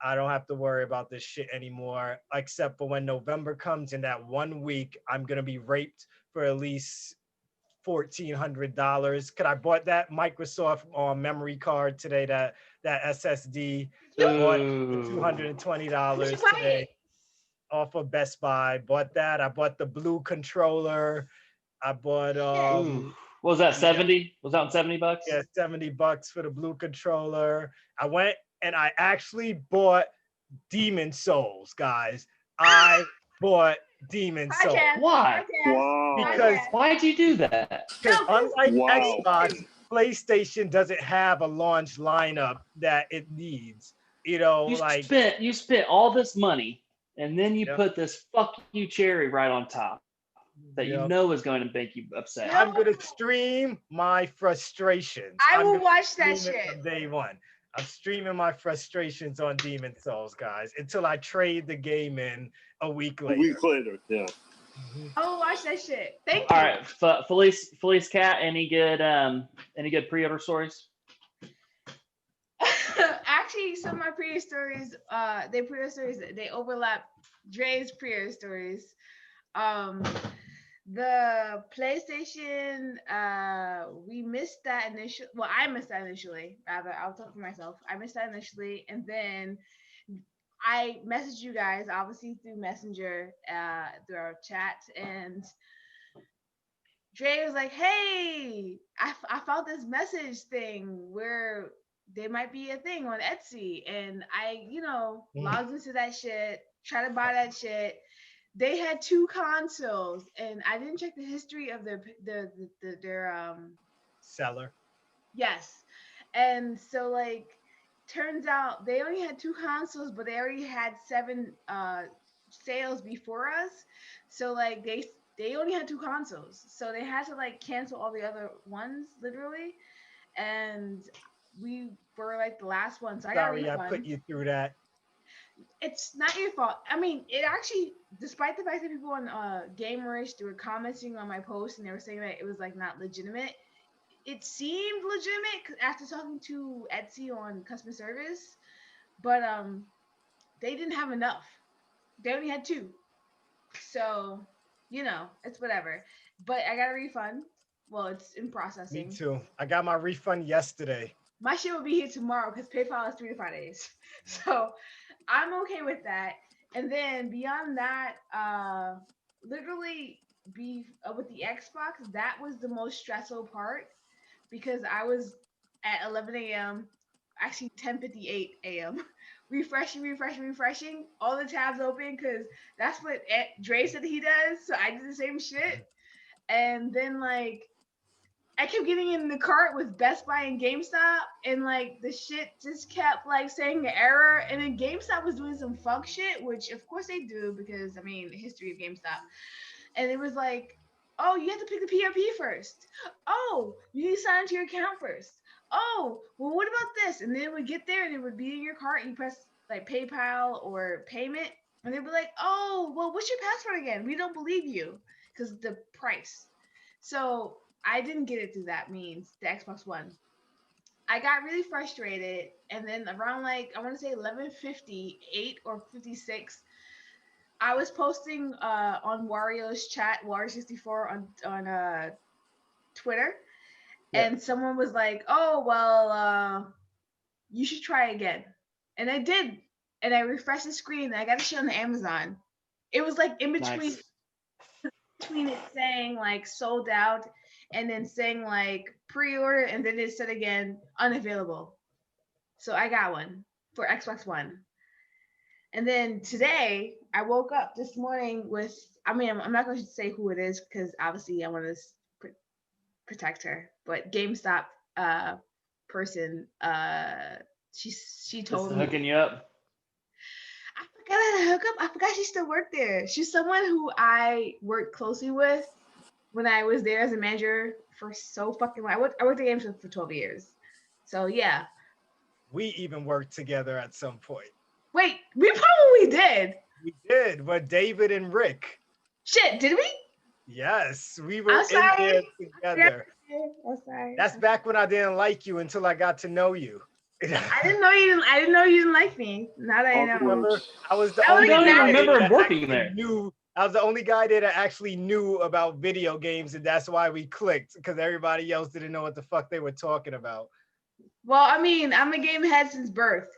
I don't have to worry about this shit anymore, except for when November comes. In that 1 week, I'm gonna be raped for at least $1,400. Cause I bought that Microsoft memory card today, that SSD. I bought it for $220 today off of Best Buy. Bought that. I bought the blue controller. I bought what was that, 70? Was that $70? Yeah, $70 for the blue controller. I went and I actually bought Demon Souls, guys. I bought Demon Souls. Why? Wow. Because why'd you do that? Because unlike Xbox, PlayStation doesn't have a launch lineup that it needs. You spent all this money, and then you Yep. put this fuck you cherry right on top that you know is going to make you upset. I'm gonna stream my frustrations. I will watch that shit from day one. I'm streaming my frustrations on Demon Souls, guys, until I trade the game in a week later. A week later, yeah. I will watch that shit. Thank you. All right, Felice Cat, any good pre-order stories? Actually, some of my pre-order stories, they overlap Dre's pre-order stories. The PlayStation, we missed that initially. Well, I missed that initially. Rather, I'll talk for myself. I missed that initially, and then I messaged you guys, obviously through Messenger, through our chat, and Dre was like, "Hey, I found this message thing where there might be a thing on Etsy," and I, logged into that shit, try to buy that shit. They had 2 consoles, and I didn't check the history of their seller. Yes, and so turns out they only had 2 consoles, but they already had 7 sales before us. So they only had 2 consoles, so they had to cancel all the other ones literally, and we were the last one. So Sorry, I put you through that. It's not your fault. I mean, it actually, despite the fact that people on Gamerish, they were commenting on my post and they were saying that it was not legitimate. It seemed legitimate after talking to Etsy on customer service, but they didn't have enough. They only had 2, so it's whatever. But I got a refund. Well, it's in processing. Me too. I got my refund yesterday. My shit will be here tomorrow because PayPal is 3 to 5 days. So I'm okay with that. And then beyond that, literally with the Xbox, that was the most stressful part because I was at 11 a.m., actually 10:58 a.m., refreshing, all the tabs open because that's what Dre said he does. So I did the same shit. And then I kept getting in the cart with Best Buy and GameStop, and the shit just kept saying error. And then GameStop was doing some fuck shit, which of course they do because the history of GameStop. And it was oh, you have to pick the PRP first. Oh, you need to sign into your account first. Oh, well, what about this? And then it would get there and it would be in your cart and you press PayPal or payment. And they'd be oh, well, what's your password again? We don't believe you because the price. So I didn't get it through that means, the Xbox One. I got really frustrated, and then around I want to say 11:58 or 56, I was posting on Wario's chat, Wario64 on Twitter, and someone was "Oh well, you should try again," and I did, and I refreshed the screen, and I got the shit on Amazon. It was in between. Between it saying sold out and then saying pre-order, and then it said again unavailable. So I got one for Xbox One. And then today I woke up this morning with, I'm not going to say who it is because obviously I want to protect her. But GameStop person, she told me. Hooking you up. I forgot how to hook up. I forgot she still worked there. She's someone who I worked closely with when I was there as a manager for so fucking long. I worked at GameStop for 12 years. So yeah. We even worked together at some point. Wait, we probably did. We did, but David and Rick. Shit, did we? Yes, we were in there together. I'm sorry. That's back when I didn't like you until I got to know you. I didn't know you didn't like me. Now that I know. Remember, I was the I only don't even guy remember that working actually there. I was the only guy there that actually knew about video games, and that's why we clicked, because everybody else didn't know what the fuck they were talking about. Well, I mean, I'm a game head since birth.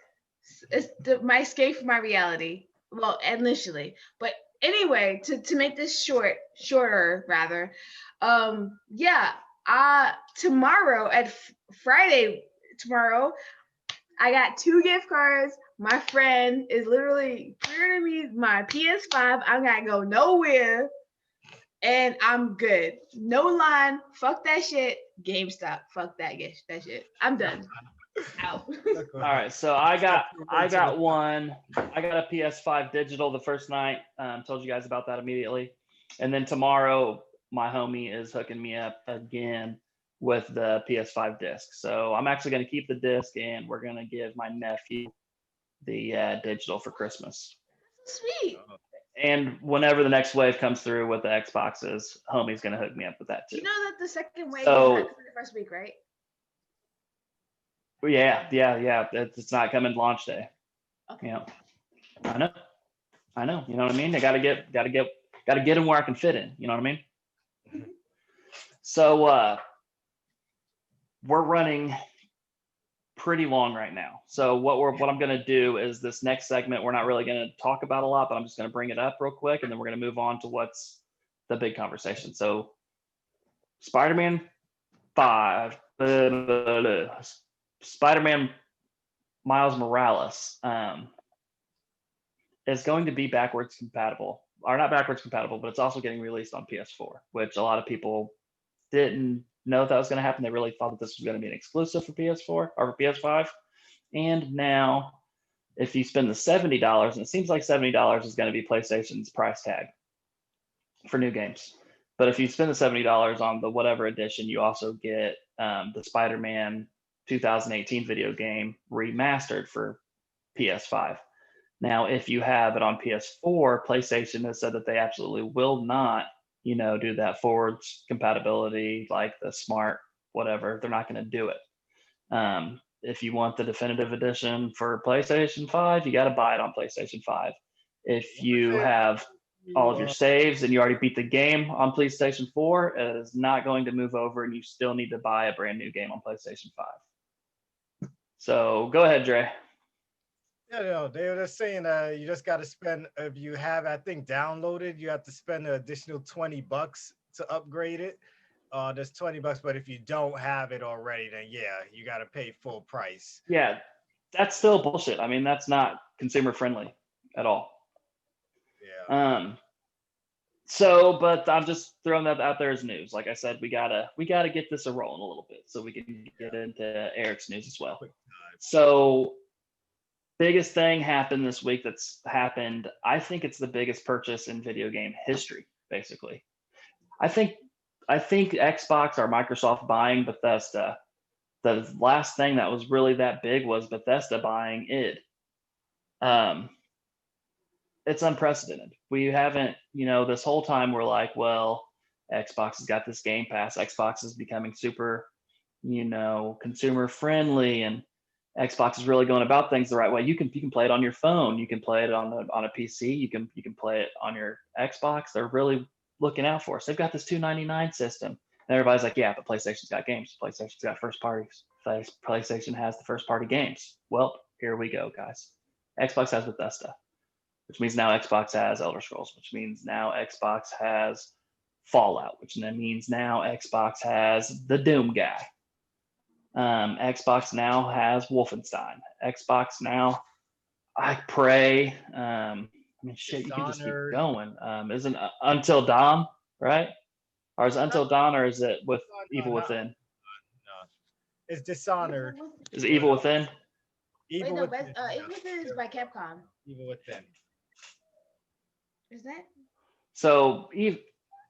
It's my escape from my reality. Well, initially, but anyway, to make this shorter rather, yeah. Tomorrow at Friday tomorrow, I got 2 gift cards. My friend is literally clearing me my PS5. I gotta go nowhere, and I'm good. No line. Fuck that shit. GameStop. Fuck that shit. I'm done. Out. All right, so I got one. I got a PS5 digital the first night. Told you guys about that immediately, and then tomorrow my homie is hooking me up again with the PS5 disc. So I'm actually going to keep the disc, and we're going to give my nephew the digital for Christmas. Sweet. And whenever the next wave comes through with the Xboxes, homie's going to hook me up with that too. You know that the second wave So, is the first week, right? Yeah. It's not coming launch day. Okay. Yeah, I know. You know what I mean? I gotta get in where I can fit in. You know what I mean? So we're running pretty long right now. So what I'm gonna do is this next segment, we're not really gonna talk about a lot, but I'm just gonna bring it up real quick, and then we're gonna move on to what's the big conversation. So Spider-Man 5. Spider-Man Miles Morales is going to be backwards compatible, or not backwards compatible, but it's also getting released on PS4, which a lot of people didn't know that was going to happen. They really thought that this was going to be an exclusive for PS4 or for PS5. And now, if you spend the $70, and it seems like $70 is going to be PlayStation's price tag for new games. But if you spend the $70 on the whatever edition, you also get the Spider-Man 2018 video game remastered for PS5. Now, if you have it on PS4, PlayStation has said that they absolutely will not, do that forwards compatibility, like the smart whatever. They're not going to do it. If you want the definitive edition for PlayStation 5, you got to buy it on PlayStation 5. If you have all of your saves and you already beat the game on PlayStation 4, it is not going to move over, and you still need to buy a brand new game on PlayStation 5. So go ahead, Dre. Yeah, they were just saying you just got to spend, if you have, I think, downloaded, you have to spend an additional $20 to upgrade it. There's $20, but if you don't have it already, then yeah, you got to pay full price. Yeah, that's still bullshit. I mean, that's not consumer friendly at all. Yeah. So, but I'm just throwing that out there as news. Like I said, we gotta get this a rolling a little bit so we can get into Eric's news as well. So, biggest thing happened this week that's happened. I think it's the biggest purchase in video game history, basically. I think Xbox or Microsoft buying Bethesda. The last thing that was really that big was Bethesda buying id. It's unprecedented. We haven't, this whole time we're like, well, Xbox has got this Game Pass. Xbox is becoming super, consumer friendly, and Xbox is really going about things the right way. You can play it on your phone. You can play it on a PC. You can play it on your Xbox. They're really looking out for us. They've got this $2.99 system, and everybody's like, yeah, but PlayStation's got games. PlayStation's got first parties. PlayStation has the first party games. Well, here we go, guys. Xbox has Bethesda, which means now Xbox has Elder Scrolls, which means now Xbox has Fallout, which then means now Xbox has the Doom guy. Xbox now has Wolfenstein. Xbox now, I pray. Shit, you can just keep going. Isn't Until Dawn, right? Or is it Until Dawn, or is it with Evil no. Within? No, it's Dishonored. Is it Evil Within? Evil Wait, no, Within. Evil Within is by Capcom. Evil Within. Is that? So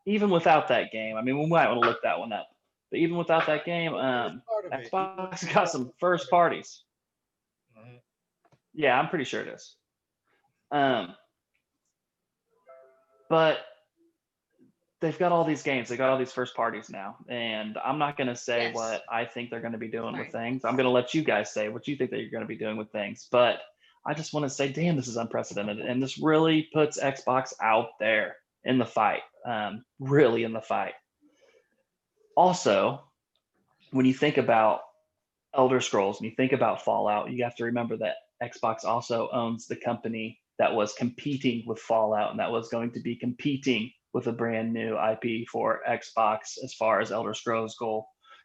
even without that game, I mean, we might want to look that one up. But even without that game, Xbox got some first parties. Mm-hmm. Yeah, I'm pretty sure it is. But they've got all these games. They got all these first parties now. And I'm not going to say what I think they're going to be doing with things. I'm going to let you guys say what you think that you're going to be doing with things. But I just want to say, damn, this is unprecedented. And this really puts Xbox out there in the fight, really in the fight. Also, when you think about Elder Scrolls and you think about Fallout, you have to remember that Xbox also owns the company that was competing with Fallout and that was going to be competing with a brand new IP for Xbox as far as Elder Scrolls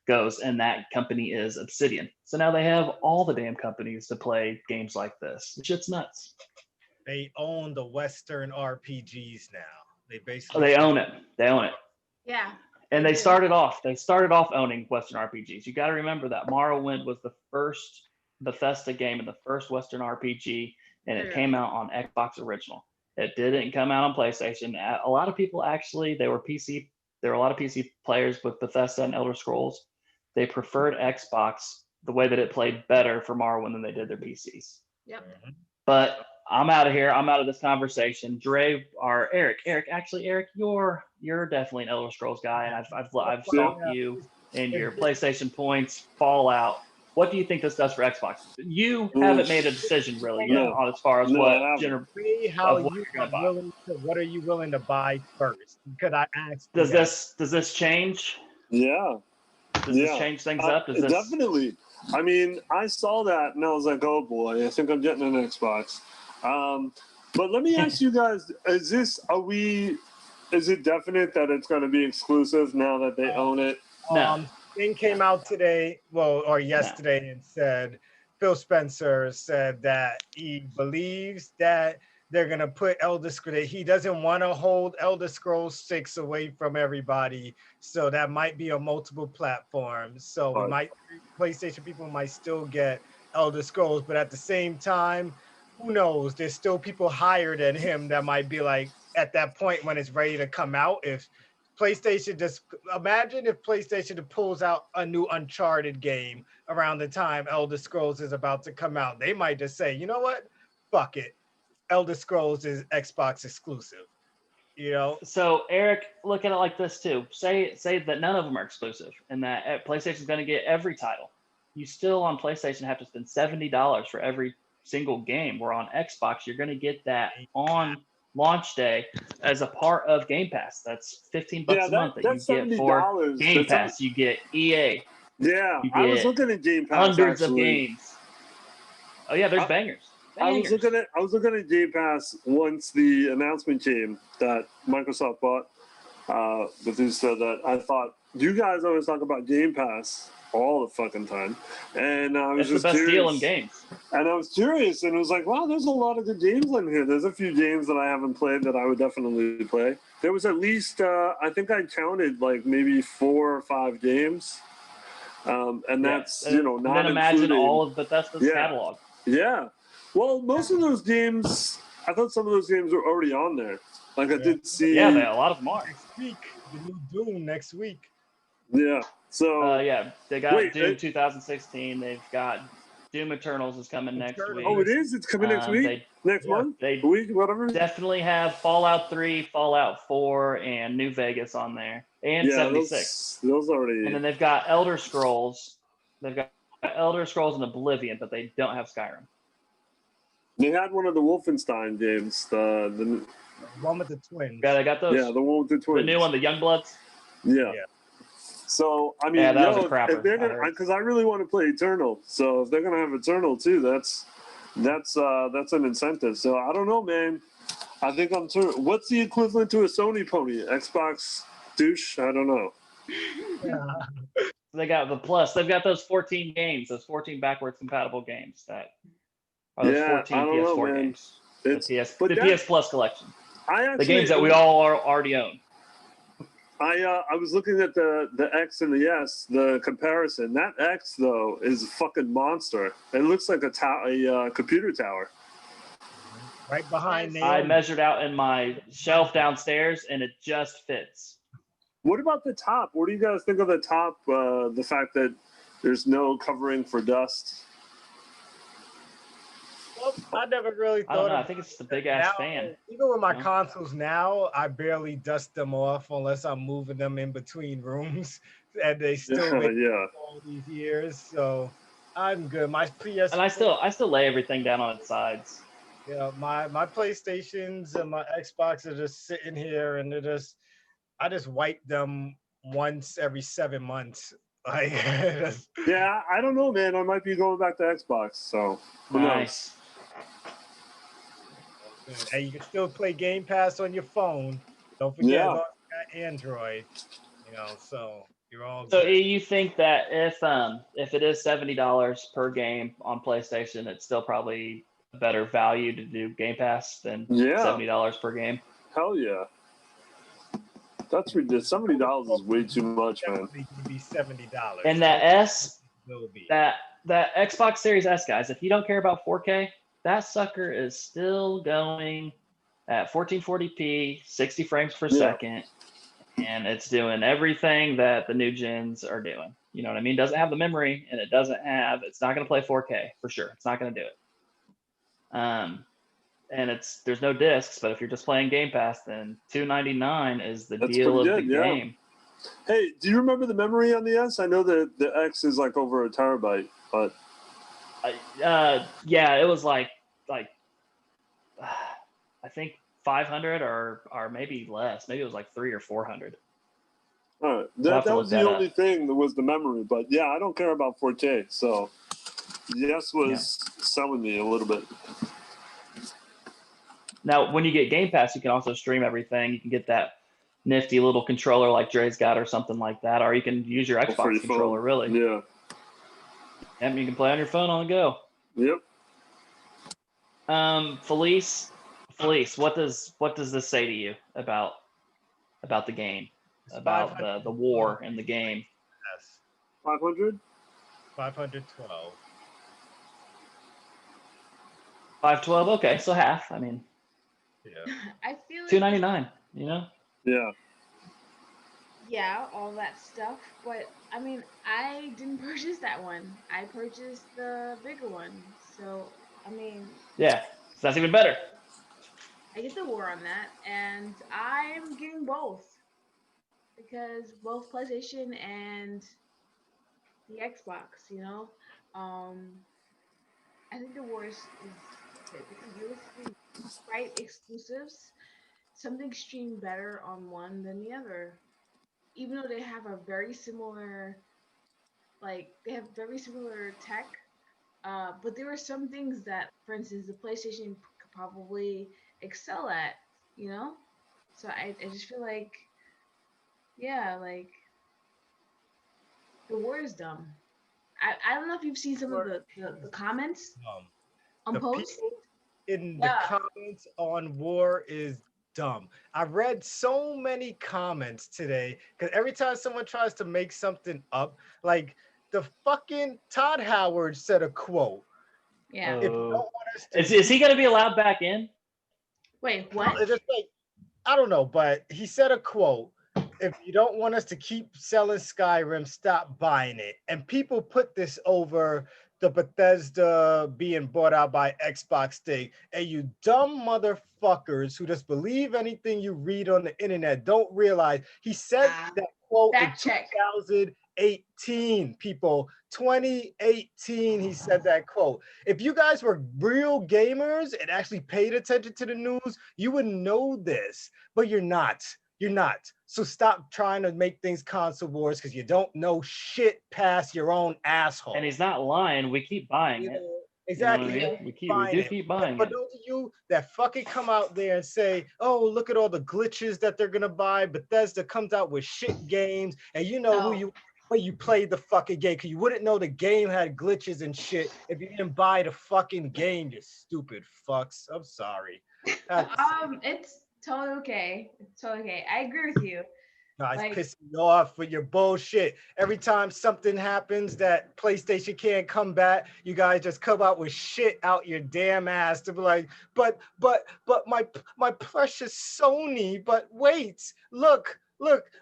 goes, and that company is Obsidian. So now they have all the damn companies to play games like this. The shit's nuts. They own the Western RPGs now. They basically they own it. They own it. Yeah. And they started off owning Western RPGs. You got to remember that Morrowind was the first Bethesda game and the first Western RPG, and it came out on Xbox Original. It didn't come out on PlayStation. A lot of people actually, there were a lot of PC players with Bethesda and Elder Scrolls. They preferred Xbox the way that it played better for Morrowind than they did their PCs. Yep. But I'm out of here. I'm out of this conversation. Dre or Eric, you're definitely an Elder Scrolls guy, and I've stalked you and your PlayStation points, Fallout. What do you think this does for Xbox? You haven't made a decision really yet on as far as what are you willing to buy first? Could I ask? Does this change? Yeah. Does this change things up? Definitely. I mean, I saw that and I was like, oh boy, I think I'm getting an Xbox. But let me ask you guys, is it definite that it's going to be exclusive now that they own it? No. Thing came out today, or yesterday, and said Phil Spencer said that he believes that they're gonna put Elder Scrolls. He doesn't want to hold Elder Scrolls 6 away from everybody, so that might be on multiple platforms. So PlayStation people might still get Elder Scrolls, but at the same time, who knows? There's still people higher than him that might be like at that point when it's ready to come out. If PlayStation imagine if PlayStation pulls out a new Uncharted game around the time Elder Scrolls is about to come out. They might just say, you know what? Fuck it. Elder Scrolls is Xbox exclusive. So Eric, look at it like this too. Say that none of them are exclusive and that PlayStation's going to get every title. You still on PlayStation have to spend $70 for every single game. Where on Xbox, you're going to get that on launch day as a part of Game Pass. That's $15 a month that you get for Game Pass. You get EA. Yeah, I was looking at Game Pass. Hundreds of games. Oh yeah, there's bangers. I was looking at Game Pass once the announcement came that Microsoft bought Bethesda. That I thought, you guys always talk about Game Pass all the fucking time, and I was just the best deal in games. And I was curious, and it was like, wow, there's a lot of good games in here. There's a few games that I haven't played that I would definitely play. There was at least I think I counted like maybe 4 or 5 games, and that's not then imagine including, all of Bethesda's catalog. Yeah, well, most of those games, I thought some of those games were already on there. Like I did see. Yeah, a lot of them are. Next week, the new Doom next week. Yeah. So they got Doom 2016. They've got Doom Eternals is coming next week. Oh, it is. It's coming next week. Next month. Week, whatever. Definitely have Fallout 3, Fallout 4, and New Vegas on there, and 76. Those already. And then they've got Elder Scrolls. They've got Elder Scrolls and Oblivion, but they don't have Skyrim. They had one of the Wolfenstein games. The one with the twins. Yeah, they got those. Yeah, the one with the twins. The new one, the Youngbloods. Yeah. So I mean, that was a crapper. Because I really want to play Eternal. So if they're gonna have Eternal too, that's an incentive. So I don't know, man. I think I'm too. What's the equivalent to a Sony pony? Xbox douche? I don't know. Yeah. They got the Plus. They've got those 14 games, those 14 backwards compatible games that are those 14 PS4 games. The PS Plus collection. The games that we all already own. I was looking at the X and the S, the comparison. That X though is a fucking monster. It looks like a computer tower. Right behind Yes. Naomi. I measured out in my shelf downstairs, and it just fits. What about the top? What do you guys think of the top? The fact that there's no covering for dust. Well, I never really I don't thought know. I of think it's the big ass now, fan. even with my Huh? consoles now, I barely dust them off unless I'm moving them in between rooms, and they still make Yeah. all these years. So I'm good. My PS, And I still lay everything down on its sides. my PlayStations and my Xbox are just sitting here, and I just wipe them once every 7 months. Like, Yeah, I don't know, man. I might be going back to Xbox, so who Nice. and you can still play Game Pass on your phone. Don't forget, Yeah. as long as you got Android, so you're all So good. you think that if it is $70 per game on PlayStation, it's still probably a better value to do Game Pass than Yeah. $70 per game? Hell yeah. That's ridiculous. $70 is way too much, man. Definitely gonna be $70. And that S, will be. that Xbox Series S, guys, if you don't care about 4K, that sucker is still going at 1440p, 60 frames per second, and it's doing everything that the new gens are doing. You know what I mean? Doesn't have the memory, and it's not going to play 4K for sure. It's not going to do it. And there's no discs, but if you're just playing Game Pass, then $299 is the That's deal of pretty the good, yeah. game. Hey, do you remember the memory on the S? I know that the X is like over a terabyte, but Yeah, it was like I think 500 or maybe less. Maybe it was like 300 or 400. all right. We'll have That to was look the that only up. thing that was the memory. But yeah, I don't care about 4K. So yes was selling me a little bit. Now, when you get Game Pass, you can also stream everything. You can get that nifty little controller like Dre's got or something like that, or you can use your For your Xbox controller, phone. really. Yeah. And you can play on your phone on the go. Yep. Felice, what does this say to you about the game, about the war in the game? Yes. 500? 512. 512. Okay, so half. I mean, Yeah. I feel like $299. You know. Yeah. Yeah, all that stuff. But I mean, I didn't purchase that one. I purchased the bigger one. So I mean, Yeah, so that's even better. I get the war on that, and I'm getting both because both PlayStation and the Xbox. I think the war is good because realistically, despite exclusives, something streamed better on one than the other. Even though they have a very similar, they have very similar tech, but there are some things that, for instance, the PlayStation could probably excel at, you know? So I just feel like, yeah, like, the war is dumb. I don't know if you've seen some of the comments on The posts. people in the comments on war is dumb. I read so many comments today because every time someone tries to make something up, like the fucking Todd Howard said a quote. Yeah. If you don't want us to Is he going to be allowed back in? Wait, what? it's just like, I don't know, but he said a quote. If you don't want us to keep selling Skyrim, stop buying it. And people put this over the Bethesda being bought out by Xbox thing. And you dumb motherfuckers who just believe anything you read on the internet don't realize he said that quote in Fact check. 2018, people. 2018, he said that quote. If you guys were real gamers and actually paid attention to the news, you would know this, but you're not. You're not. So stop trying to make things console wars because you don't know shit past your own asshole. And he's not lying. We keep buying it. Exactly. You know what I mean? We do keep buying For it. those of you that fucking come out there and say, oh, look at all the glitches that they're gonna buy. Bethesda comes out with shit games, and you know who you played the fucking game, because you wouldn't know the game had glitches and shit if you didn't buy the fucking game, you stupid fucks. I'm sorry. It's totally okay. It's totally okay. I agree with you. Guys, Like- piss me off with your bullshit. Every time something happens that PlayStation can't combat, you guys just come out with shit out your damn ass to be like, but my precious Sony, but wait, look,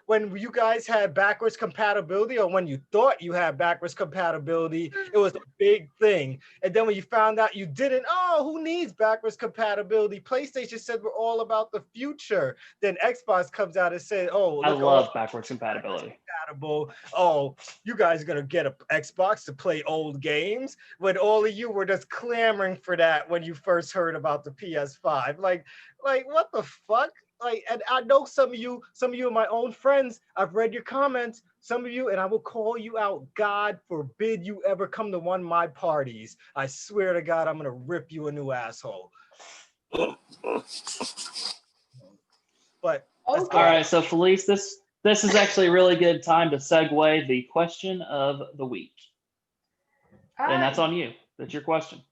when you guys had backwards compatibility, or when you thought you had backwards compatibility, it was a big thing. And then when you found out you didn't, oh, who needs backwards compatibility? PlayStation said we're all about the future. Then Xbox comes out and said, oh, I look, love backwards compatibility. compatible. Oh, you guys are gonna get an Xbox to play old games, when all of you were just clamoring for that when you first heard about the PS5. Like what the fuck? Like, and I know some of you are my own friends. I've read your comments. Some of you, and I will call you out. God forbid you ever come to one of my parties. I swear to God, I'm gonna rip you a new asshole. But let's go. All right, so Felice, this is actually a really good time to segue the question of the week, and that's on you. That's your question.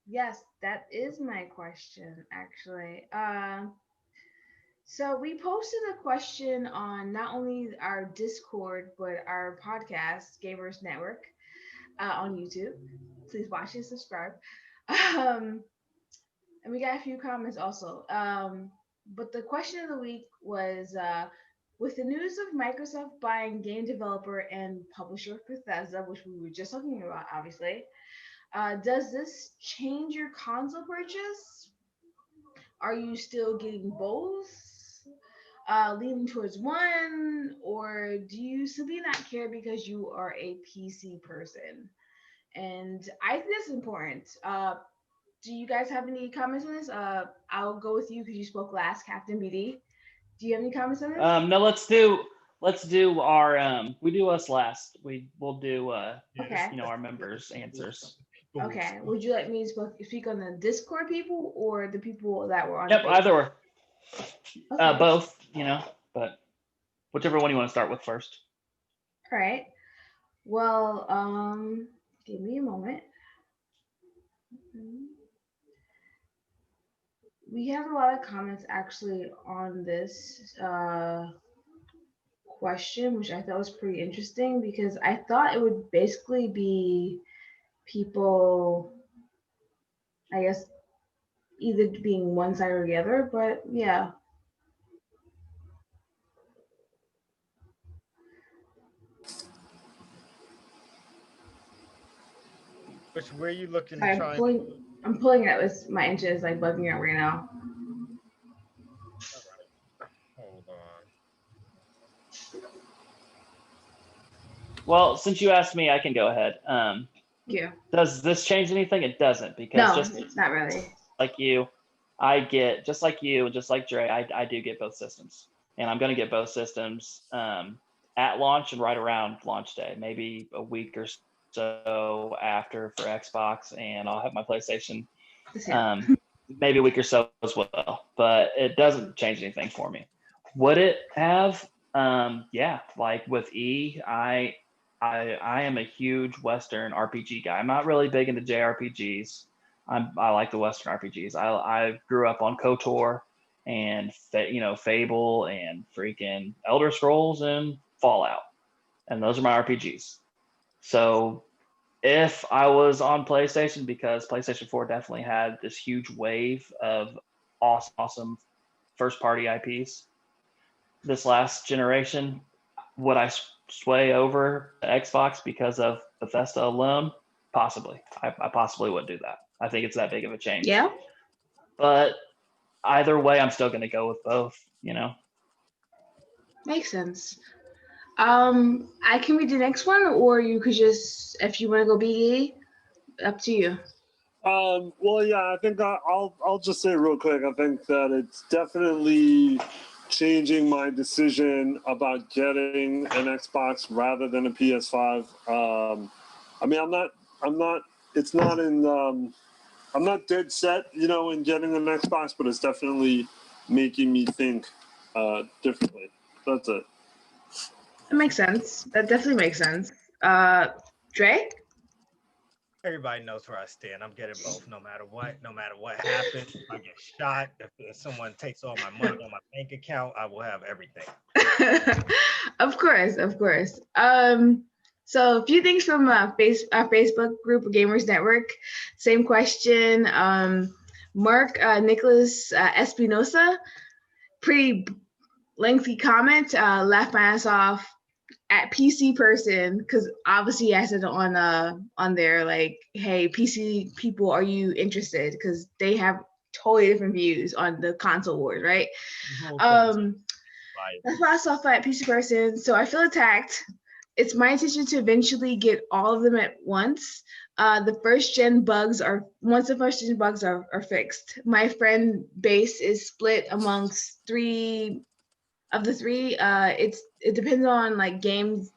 Yes, that is my question, actually. So we posted a question on not only our Discord, but our podcast, Gamerish Network, on YouTube. Please watch and subscribe. And we got a few comments also. But the question of the week was, with the news of Microsoft buying game developer and publisher Bethesda, which we were just talking about, obviously, does this change your console purchase? Are you still getting both? Leaning towards one, or do you simply not care because you are a PC person? And I think that's important. Do you guys have any comments on this? I'll go with you because you spoke last, Captain BD. Do you have any comments on this? No, let's do our we do us last. We'll do Okay. our members' answers. Okay. Would you like me to speak on the Discord people or the people that were on? Yep, Facebook? either or. Okay. Both, but whichever one you want to start with first. All right. Well, give me a moment. We have a lot of comments actually on this question, which I thought was pretty interesting because I thought it would basically be people, I guess, either being one side or the other, but yeah. Where are you looking Sorry, to try? I'm pulling it out. My internet is like bugging out right now. Hold on. Well, since you asked me, I can go ahead. Yeah. Does this change anything? It doesn't, because It's not really. like you, I get, just like you and just like Dre, I do get both systems, and I'm going to get both systems at launch and right around launch day, maybe a week or so after for Xbox, and I'll have my PlayStation maybe a week or so as well. But it doesn't change anything for me. Would it have? Yeah, like with E, I am a huge Western RPG guy. I'm not really big into JRPGs. I like the Western RPGs. I grew up on KOTOR and Fable and freaking Elder Scrolls and Fallout, and those are my RPGs. So if I was on PlayStation, because PlayStation 4 definitely had this huge wave of awesome first-party IPs this last generation, would I sway over to Xbox because of Bethesda alone? Possibly. I possibly would do that. I think it's that big of a change. Yeah. But either way, I'm still going to go with both, Makes sense. I can read the next one, or you could just, if you want to go BE, up to you. Well, yeah, I think I'll just say real quick. I think that it's definitely changing my decision about getting an Xbox rather than a PS5. I mean, I'm not dead set, in getting an Xbox, but it's definitely making me think differently. That's it. That makes sense. That definitely makes sense. Dre? Everybody knows where I stand. I'm getting both, no matter what. No matter what happens, if I get shot, if someone takes all my money on my bank account, I will have everything. Of course, of course. So a few things from our Facebook group, Gamers Network. Same question. Mark Nicholas Espinosa, pretty lengthy comment. Laughed my ass off at PC person, because obviously I said on there, like, hey, PC people, are you interested? Because they have totally different views on the console wars, right? That's why I saw at PC person. So I feel attacked. It's my intention to eventually get all of them at once. Once the first gen bugs are fixed. My friend base is split amongst three of the three. It depends on like games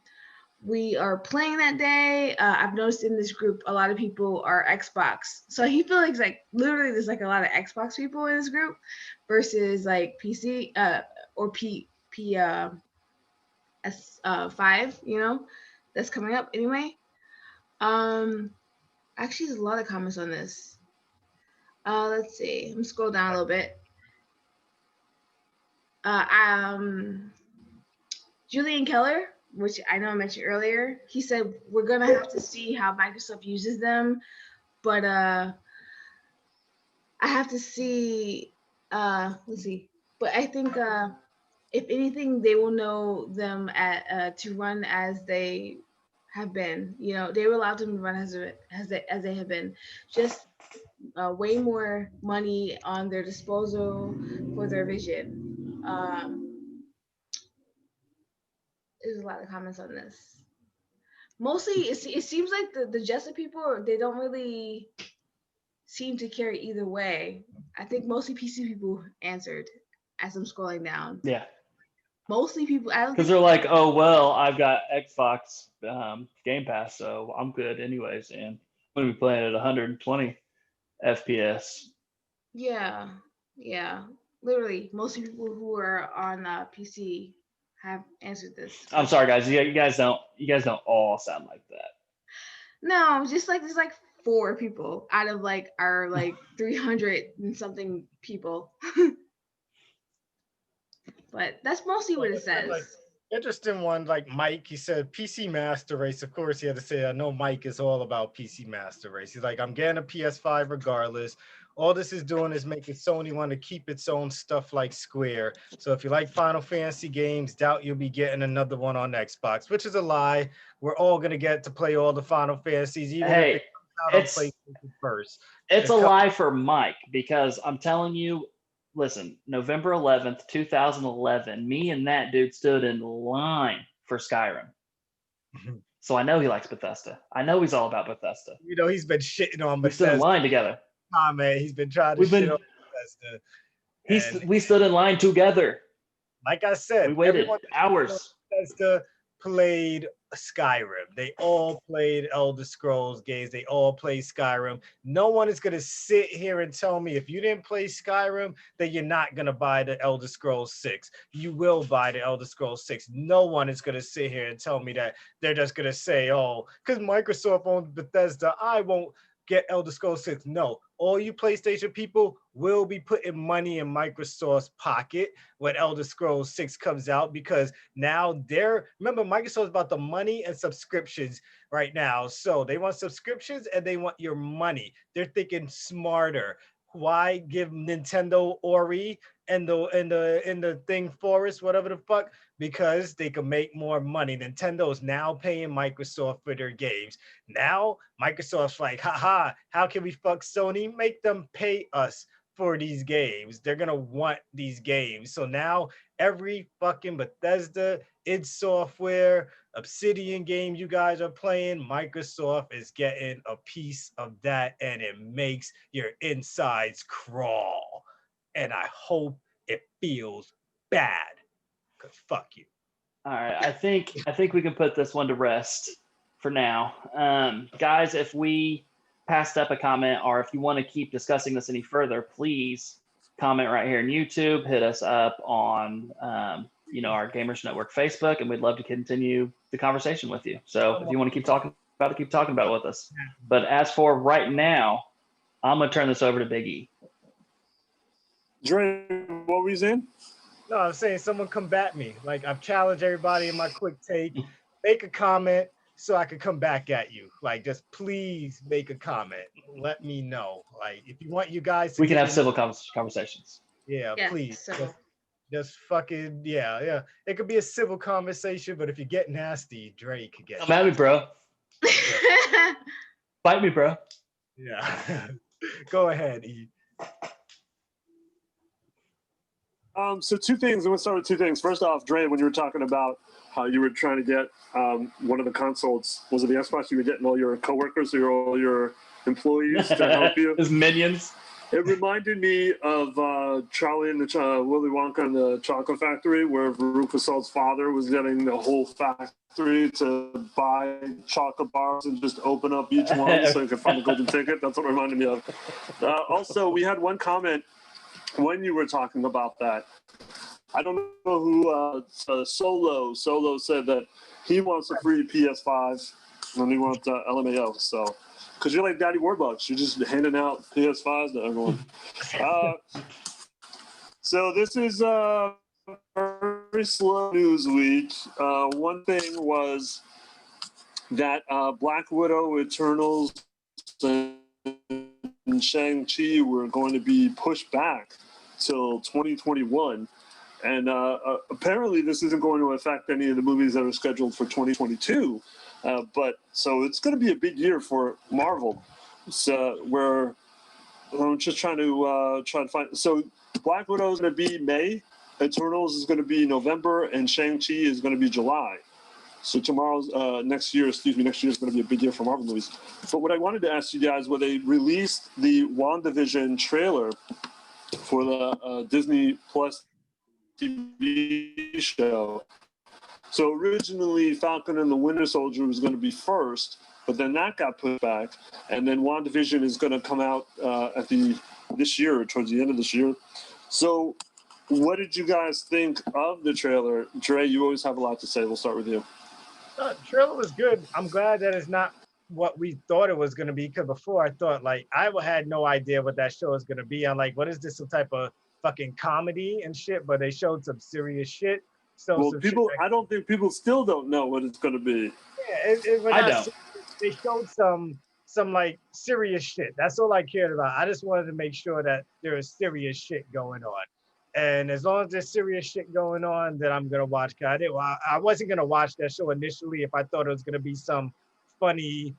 we are playing that day. I've noticed in this group a lot of people are Xbox, so he feels like literally there's like a lot of Xbox people in this group versus like PC or S5, that's coming up anyway. Actually, there's a lot of comments on this. Let's see. I'm gonna scroll down a little bit. Julian Keller, which I know I mentioned earlier, he said we're gonna have to see how Microsoft uses them, but I have to see. Let's see. But I think if anything, they will know them to run as they have been. They will allow them to run as they have been. Just way more money on their disposal for their vision. There's a lot of comments on this. Mostly, it seems like the Jessup people, they don't really seem to care either way. I think mostly PC people answered as I'm scrolling down. Yeah. Mostly people, I don't because think they're like, oh well, I've got Xbox Game Pass, so I'm good anyways, and I'm gonna be playing at 120 FPS. Yeah. Literally, most people who are on PC have answered this. I'm sorry, guys. You guys don't all sound like that. No, just like there's like 4 people out of like our like 300 and something people. But that's mostly what it says. Like, interesting one, like Mike, he said PC Master Race. Of course, he had to say, I know Mike is all about PC Master Race. He's like, I'm getting a PS5 regardless. All this is doing is making Sony want to keep its own stuff like Square. So if you like Final Fantasy games, doubt you'll be getting another one on Xbox, which is a lie. We're all going to get to play all the Final Fantasies, even if it comes out on PlayStation first. It's a lie for Mike, because I'm telling you, listen, November 11th, 2011, me and that dude stood in line for Skyrim. So I know he likes Bethesda. I know he's all about Bethesda. He's been shitting on Bethesda. We stood in line together. Man, he's been trying to shit on Bethesda. We stood in line together. Like I said, we waited hours. Bethesda played Skyrim. They all played Elder Scrolls games. They all played Skyrim. No one is going to sit here and tell me if you didn't play Skyrim, that you're not going to buy the Elder Scrolls 6. You will buy the Elder Scrolls 6. No one is going to sit here and tell me that they're just going to say, oh, because Microsoft owns Bethesda, I won't get Elder Scrolls 6. No, all you PlayStation people will be putting money in Microsoft's pocket when Elder Scrolls 6 comes out, because now remember, Microsoft's about the money and subscriptions right now. So they want subscriptions and they want your money. They're thinking smarter. Why give Nintendo Ori and the thing Forest, whatever the fuck? Because they can make more money. Nintendo is now paying Microsoft for their games. Now Microsoft's like, haha, how can we fuck Sony? Make them pay us for these games. They're gonna want these games. So now every fucking Bethesda, id Software, Obsidian game you guys are playing, Microsoft is getting a piece of that, and it makes your insides crawl. And I hope it feels bad, because fuck you. All right, I think we can put this one to rest for now. Guys, if we passed up a comment, or if you want to keep discussing this any further, please comment right here on YouTube. Hit us up on our Gamerish Network Facebook, and we'd love to continue the conversation with you. So if you want to keep talking about to keep talking about it with us. But as for right now, I'm going to turn this over to Big E. Dre, what were you saying? No, I'm saying someone combat me. Like, I've challenged everybody in my quick take. Make a comment so I could come back at you. Like, just please make a comment. Let me know. Like, if you want you guys to we can have civil conversations. Yeah, Yeah, please. civil. Just fucking, yeah. It could be a civil conversation, but if you get nasty, Dre could get Come at me, bro. Fight me, bro. Yeah. Go ahead, E. So two things. I'm going to start with two things. First off, Dre, when you were talking about how you were trying to get one of the consoles, was it the Xbox you were getting all your coworkers or all your employees to help you? His minions. It reminded me of Charlie and the Willy Wonka and the Chocolate Factory, where Veruca Salt's father was getting the whole factory to buy chocolate bars and just open up each one so he could find the golden ticket. That's what it reminded me of. Also, we had one comment when you were talking about that. I don't know who, Solo said that he wants a free PS5 and he wants LMAO. So, because you're like Daddy Warbucks, you're just handing out PS5s to everyone. So this is a very slow news week. One thing was that Black Widow, Eternals, and Shang-Chi were going to be pushed back till 2021. And apparently this isn't going to affect any of the movies that are scheduled for 2022. But so it's going to be a big year for Marvel. So where I'm just trying to find. So Black Widow is going to be May, Eternals is going to be November, and Shang-Chi is going to be July. So next year is going to be a big year for Marvel movies. But what I wanted to ask you guys, when they released the WandaVision trailer for the Disney Plus TV show. So originally Falcon and the Winter Soldier was going to be first, but then that got put back, and then WandaVision is going to come out this year, or towards the end of this year. So what did you guys think of the trailer? Dre, you always have a lot to say. We'll start with you. The trailer was good. I'm glad that it's not what we thought it was going to be, because before I thought, like, I had no idea what that show is going to be. I'm like, what is this, some type of fucking comedy and shit? But they showed some serious shit. So well, I don't think people still don't know what it's going to be. Yeah, I don't. They showed some like serious shit. That's all I cared about. I just wanted to make sure that there is serious shit going on. And as long as there's serious shit going on, then I'm gonna watch. I wasn't gonna watch that show initially if I thought it was gonna be some funny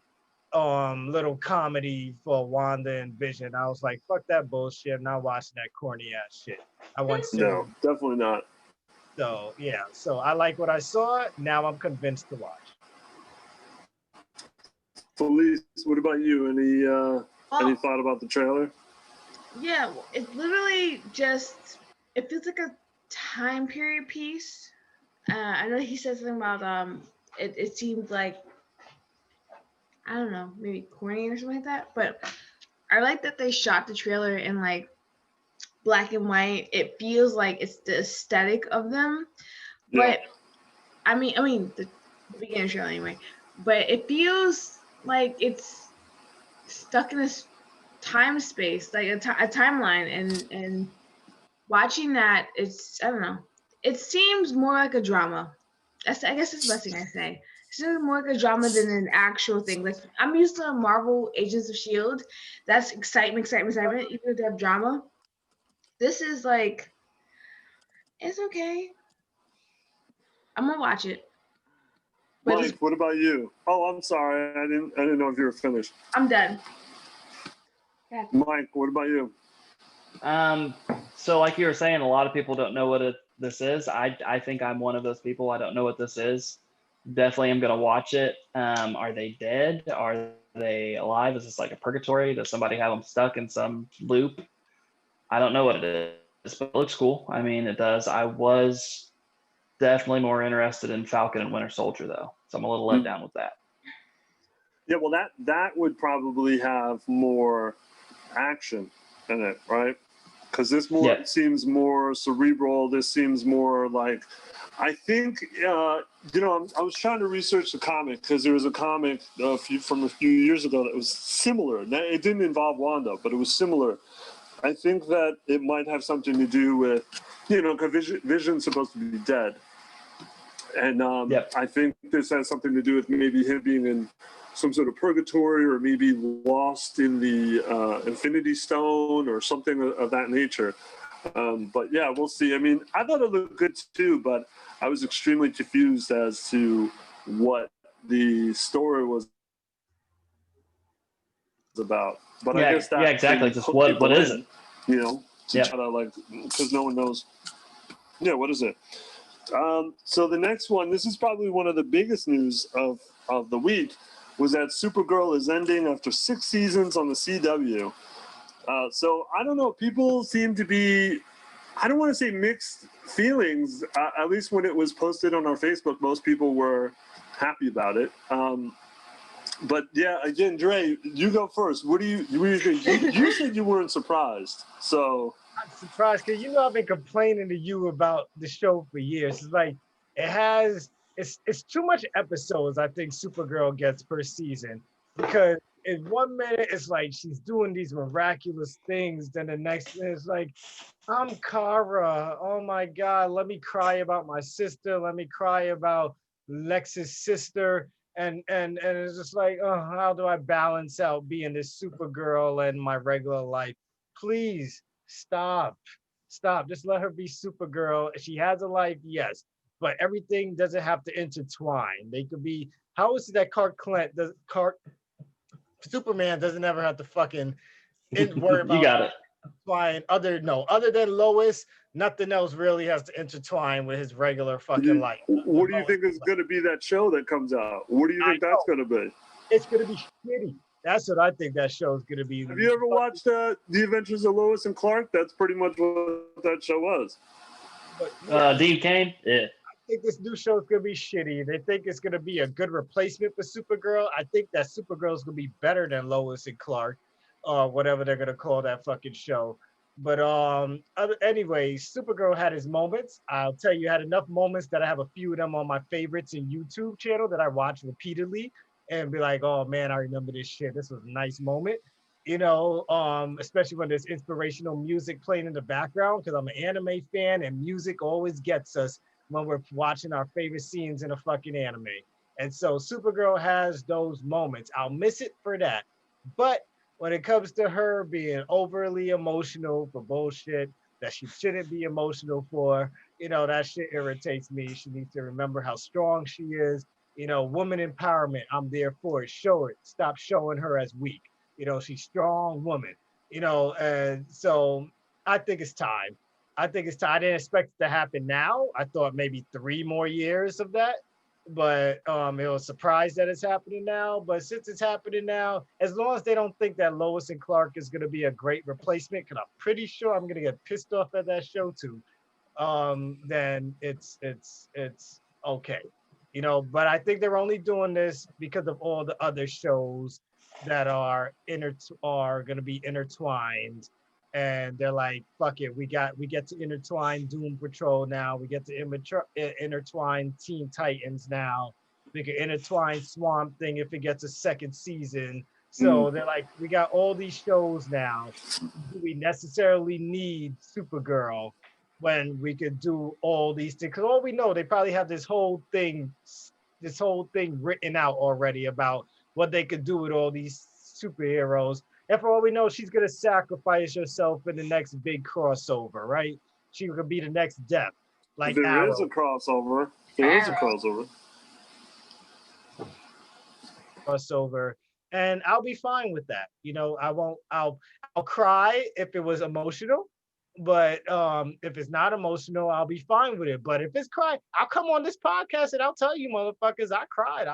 little comedy for Wanda and Vision. I was like, fuck that bullshit. I'm not watching that corny ass shit. I want to. No, definitely not. So yeah, so I like what I saw. Now I'm convinced to watch. Felice, what about you? Any thought about the trailer? Yeah, it's literally just, it feels like a time period piece. I know he said something about it seems like, I don't know, maybe corny or something like that. But I like that they shot the trailer in like black and white. It feels like it's the aesthetic of them. Yeah. But I mean the beginning trailer anyway. But it feels like it's stuck in this time space, like a timeline, and watching that, it's, I don't know. It seems more like a drama. I guess that's the best thing I say. It seems more like a drama than an actual thing. Like, I'm used to Marvel Agents of S.H.I.E.L.D. That's excitement, even if they have drama. This is like, it's okay. I'm gonna watch it. But Mike, what about you? Oh, I'm sorry. I didn't know if you were finished. I'm done. Yeah. Mike, what about you? So like you were saying, a lot of people don't know what this is. I think I'm one of those people. I don't know what this is. Definitely am going to watch it. Are they dead? Are they alive? Is this like a purgatory? Does somebody have them stuck in some loop? I don't know what it is, but it looks cool. I mean, it does. I was definitely more interested in Falcon and Winter Soldier, though. So I'm a little let down with that. Yeah, well, that would probably have more action in it, right? Because this seems more cerebral. This seems more like I think, I was trying to research the comic because there was a comic from a few years ago that was similar. It didn't involve Wanda, but it was similar. I think that it might have something to do with, because Vision's supposed to be dead. And I think this has something to do with maybe him being in some sort of purgatory or maybe lost in the Infinity Stone or something of that nature. But yeah, we'll see. I mean, I thought it looked good too, but I was extremely confused as to what the story was about. But I guess that exactly. Just what is it? Try to because no one knows. Yeah, what is it? So the next one, this is probably one of the biggest news of the week, was that Supergirl is ending after 6 seasons on the CW. So I don't know. People seem to be, I don't want to say mixed feelings. At least when it was posted on our Facebook, most people were happy about it. But yeah, again, Dre, you go first. What do you think? You said you weren't surprised. So I'm surprised because I've been complaining to you about the show for years. It's like it's too much episodes. I think Supergirl gets per season because in 1 minute it's like she's doing these miraculous things, then the next minute it's like, I'm Kara. Oh my God, let me cry about my sister. Let me cry about Lex's sister. And it's just like, oh, how do I balance out being this Supergirl and my regular life? Please stop. Just let her be Supergirl. She has a life, yes, but everything doesn't have to intertwine. They could be. How is it that Superman doesn't ever have to fucking worry about You got it. intertwine other than Lois? Nothing else really has to intertwine with his regular fucking life. What do you think is going to be that show that comes out? What do you think that's going to be? It's going to be shitty. That's what I think that show is going to be. Have you ever watched The Adventures of Lois and Clark? That's pretty much what that show was. But, Dean Cain? Yeah. I think this new show is going to be shitty. They think it's going to be a good replacement for Supergirl. I think that Supergirl is going to be better than Lois and Clark, or whatever they're going to call that fucking show. But anyway, Supergirl had his moments. I'll tell you, had enough moments that I have a few of them on my favorites in YouTube channel that I watch repeatedly and be like, oh man, I remember this shit. This was a nice moment. Especially when there's inspirational music playing in the background, because I'm an anime fan and music always gets us when we're watching our favorite scenes in a fucking anime. And so Supergirl has those moments. I'll miss it for that. But when it comes to her being overly emotional for bullshit that she shouldn't be emotional for, that shit irritates me. She needs to remember how strong she is. Woman empowerment, I'm there for it. Show it. Stop showing her as weak. She's strong woman, and so I think it's time. I didn't expect it to happen now. I thought maybe 3 more years of that. But it was surprised that it's happening now. But since it's happening now, as long as they don't think that Lois and Clark is going to be a great replacement, because I'm pretty sure I'm going to get pissed off at that show too, then it's okay. But I think they're only doing this because of all the other shows that are going to be intertwined. And they're like, fuck it, we get to intertwine Doom Patrol now. We get to intertwine Teen Titans now. We can intertwine Swamp Thing if it gets a second season. So they're like, we got all these shows now. Do we necessarily need Supergirl when we could do all these things? Because all we know, they probably have this whole thing written out already about what they could do with all these superheroes. And for all we know, she's gonna sacrifice herself in the next big crossover, right? She could be the next Death, like there Arrow. is a crossover. There is a crossover, and I'll be fine with that. I'll cry if it was emotional, but if it's not emotional, I'll be fine with it. But if it's cry, I'll come on this podcast and I'll tell you motherfuckers I cried.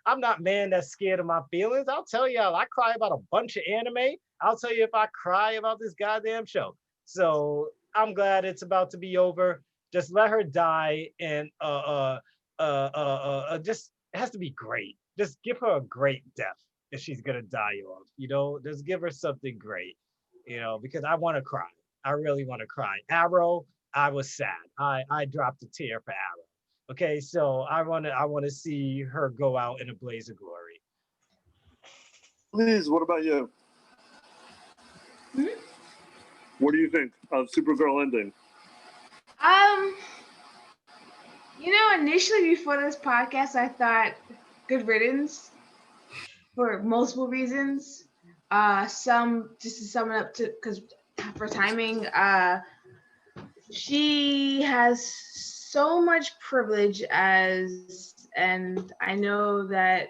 I'm not man that's scared of my feelings. I'll tell y'all I cry about a bunch of anime. I'll tell you if I cry about this goddamn show. So I'm glad it's about to be over. Just let her die, and just it has to be great. Just give her a great death if she's gonna die off. Just give her something great. Because I want to cry. I really want to cry. Arrow, I was sad. I dropped a tear for Arrow. Okay, so I wanna see her go out in a blaze of glory. Please, what about you? Hmm? What do you think of Supergirl ending? Um, initially before this podcast, I thought good riddance for multiple reasons. Some just to sum it up to because for timing, she has so much privilege and I know that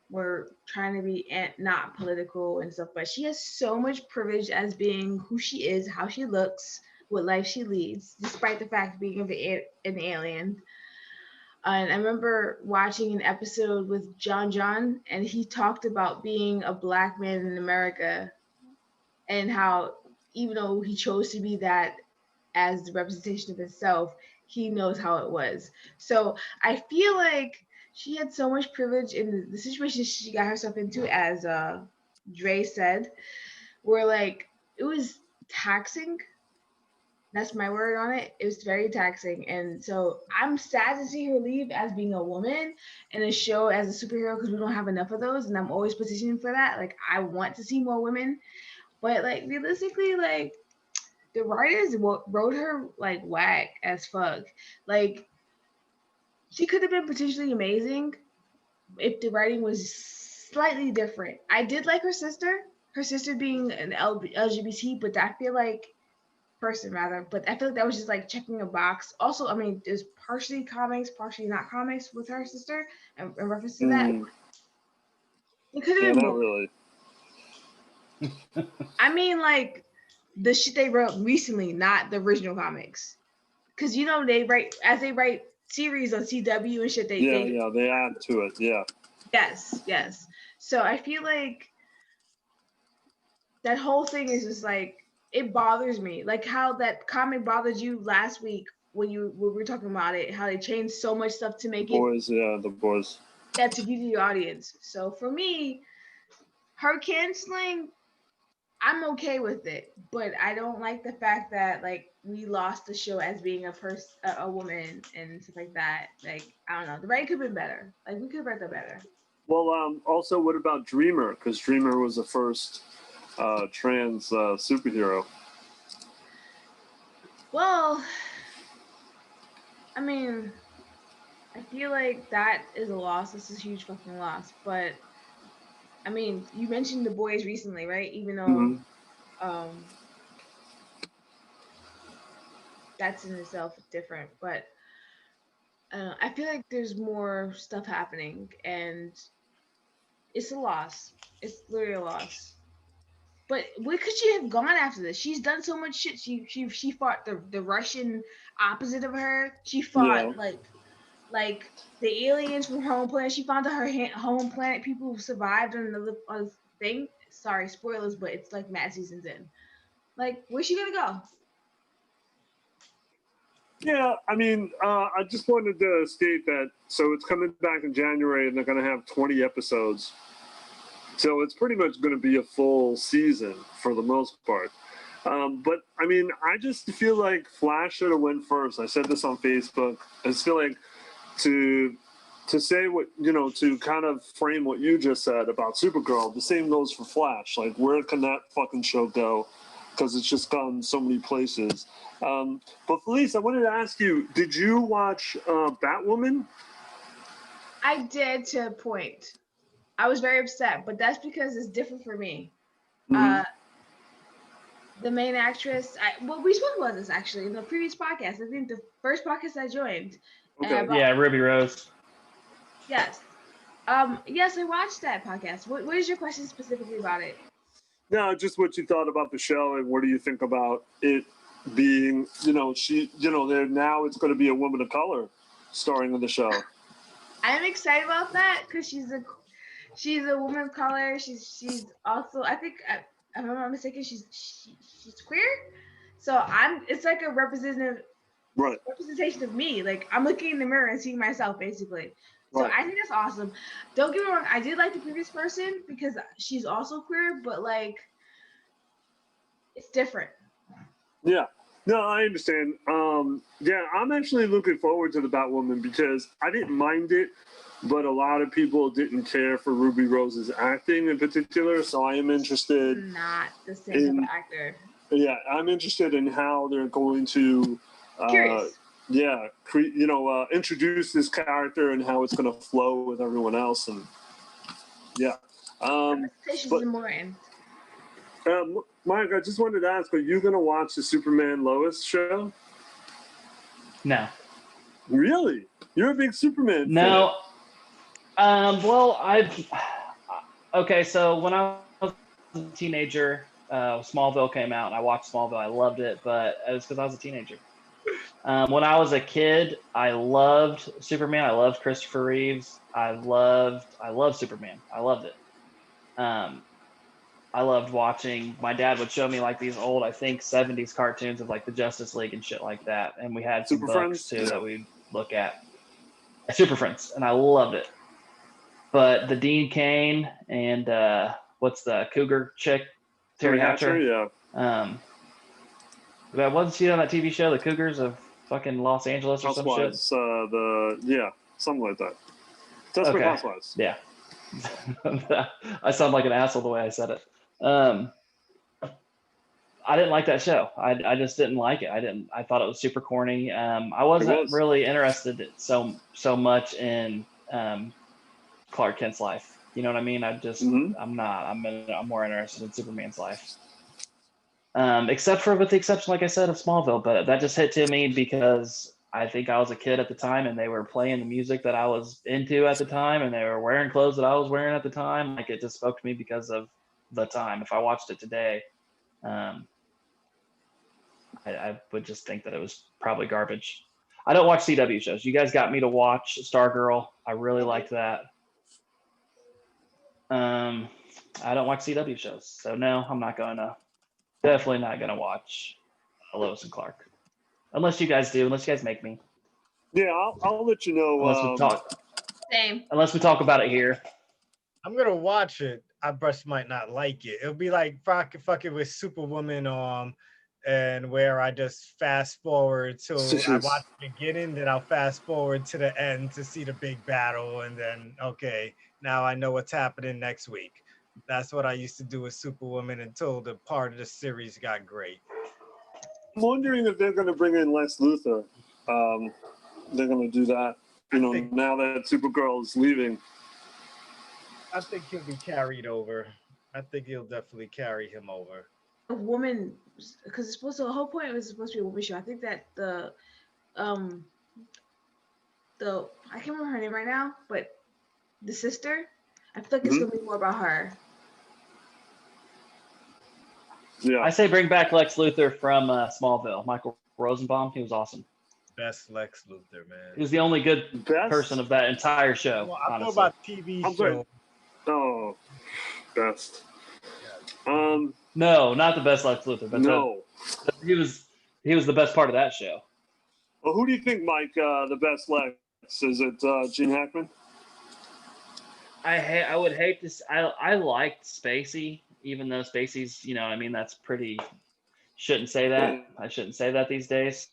we're trying to be not political and stuff, but she has so much privilege as being who she is, how she looks, what life she leads, despite the fact of being an alien. And I remember watching an episode with John, and he talked about being a black man in America and how even though he chose to be that as the representation of himself, he knows how it was. So I feel like she had so much privilege in the situation she got herself into, as Dre said, where like it was taxing. That's my word on it. It was very taxing. And so I'm sad to see her leave as being a woman in a show as a superhero because we don't have enough of those. And I'm always petitioning for that. Like, I want to see more women. But, like, realistically, like, the writers wrote her, like, whack as fuck. Like, she could have been potentially amazing if the writing was slightly different. I did like her sister being an LGBT, but I feel like person rather, but I feel like that was just like checking a box. Also, I mean, there's partially comics, partially not comics with her sister, and in reference to that. It could Yeah, have been not more. really. I mean, like the shit they wrote recently, not the original comics, because they write series on CW and shit. They add to it. Yeah. Yes. So I feel like that whole thing is just like it bothers me, like how that comic bothered you last week when we were talking about it, how they changed so much stuff to make The boys. Yeah, to give you the audience. So for me, her canceling, I'm okay with it, but I don't like the fact that like we lost the show as being a woman and stuff like that. Like I don't know, the writing could have been better. Like we could have read that better. Well, also, what about Dreamer? Because Dreamer was the first trans superhero. Well, I mean, I feel like that is a loss. It's a huge fucking loss. But I mean, you mentioned the boys recently, right? Even though that's in itself different, but I feel like there's more stuff happening, and it's a loss. It's literally a loss. But where could she have gone after this? She's done so much shit. She fought the Russian opposite of her. She fought like the aliens from home planet. She found out her home planet people who survived on the thing. Sorry, spoilers, but it's like mad seasons in. Like, where's she gonna go? Yeah, I mean, I just wanted to state that. So it's coming back in January, and they're going to have 20 episodes. So it's pretty much going to be a full season for the most part. But I mean, I just feel like Flash should have went first. I said this on Facebook. I just feel like to say what to kind of frame what you just said about Supergirl, the same goes for Flash. Like, where can that fucking show go? Because it's just gone so many places. But Felice, I wanted to ask you: did you watch Batwoman? I did, to a point. I was very upset, but that's because it's different for me. The main actress, we spoke about this actually in the previous podcast. I think the first podcast I joined. Okay. Yeah, Ruby Rose. Yes. Yes, I watched that podcast. What is your question specifically about it? No, just what you thought about the show, and what do you think about it being, there now it's going to be a woman of color starring in the show. I'm excited about that because she's a woman of color. She's also, I think, if I'm not mistaken, she's queer. So it's like a representation of me. Like, I'm looking in the mirror and seeing myself, basically. So I think that's awesome. Don't get me wrong, I did like the previous person because she's also queer, but like, it's different. Yeah. No, I understand. Yeah, I'm actually looking forward to the Batwoman because I didn't mind it, but a lot of people didn't care for Ruby Rose's acting in particular. So I am interested. Not the same type of actor. Yeah, I'm interested in how they're going to. Curious. Yeah, introduce this character and how it's going to flow with everyone else, and yeah. She's but- important. Mike, I just wanted to ask: are you going to watch the Superman Lois show? No. Really? You're a big Superman fan. No. Well, okay. So when I was a teenager, Smallville came out, and I watched Smallville. I loved it, but it was because I was a teenager. When I was a kid, I loved Superman. I loved Christopher Reeves. I loved Superman. I loved it. I loved watching. My dad would show me like these old, I think, 70s cartoons of like the Justice League and shit like that. And we had some Super books Friends? too that we'd look at. Super Friends, and I loved it. But the Dean Cain and what's the Cougar chick, Terry Hatcher? Yeah. But wasn't she on that TV show, The Cougars of fucking Los Angeles or some shit? Housewives, something like that. Desperate Okay. Housewives. Yeah. I sound like an asshole the way I said it. I didn't like that show. I just didn't like it. I thought it was super corny. I wasn't really interested so much in Clark Kent's life. You know what I mean? I'm not. I'm more interested in Superman's life. With the exception, like I said, of Smallville, but that just hit to me because I think I was a kid at the time and they were playing the music that I was into at the time and they were wearing clothes that I was wearing at the time. Like it just spoke to me because of the time. If I watched it today, I would just think that it was probably garbage. I don't watch CW shows. You guys got me to watch Stargirl. I really liked that. I don't watch CW shows, so no, I'm not gonna. Definitely not gonna watch Lois and Clark, unless you guys do. Unless you guys make me. Yeah, I'll let you know. Same. Unless we talk about it here. I'm gonna watch it. I just might not like it. It'll be like fucking with Superwoman and where I just fast forward till I watch the beginning, then I'll fast forward to the end to see the big battle, and then okay, now I know what's happening next week. That's what I used to do with Superwoman until the part of the series got great. I'm wondering if they're going to bring in Lex Luthor. They're going to do that. Now that Supergirl is leaving. I think he'll be carried over. I think he'll definitely carry him over. A woman, because the whole point was supposed to be a woman show. I think that the I can't remember her name right now, but the sister, I feel like it's gonna be more about her. Yeah, I say bring back Lex Luthor from Smallville. Michael Rosenbaum, he was awesome. Best Lex Luthor, man. He was the only good person of that entire show. Well, I know about TV show. Oh, best. No, not the best Lex Luthor, but no, he was the best part of that show. Well, who do you think, Mike? The best Lex, is it Gene Hackman? I would hate to. I liked Spacey, even though Spacey's, that's pretty. Shouldn't say that. I shouldn't say that these days.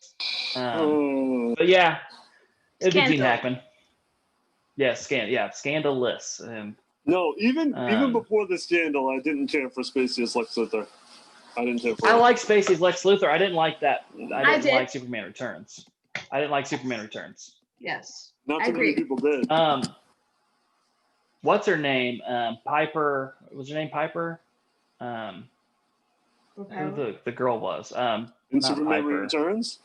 But yeah, it'd be Gene Hackman. Yeah, scandalous. No, even before the scandal, I didn't care for Spacey as Lex Luthor. I didn't care for I like Spacey's Lex Luthor. I didn't like that. I didn't like Superman Returns. I didn't like Superman Returns. Yes. Not too many people did. What's her name? Piper. Was her name Piper? Who the girl was? In Superman Returns?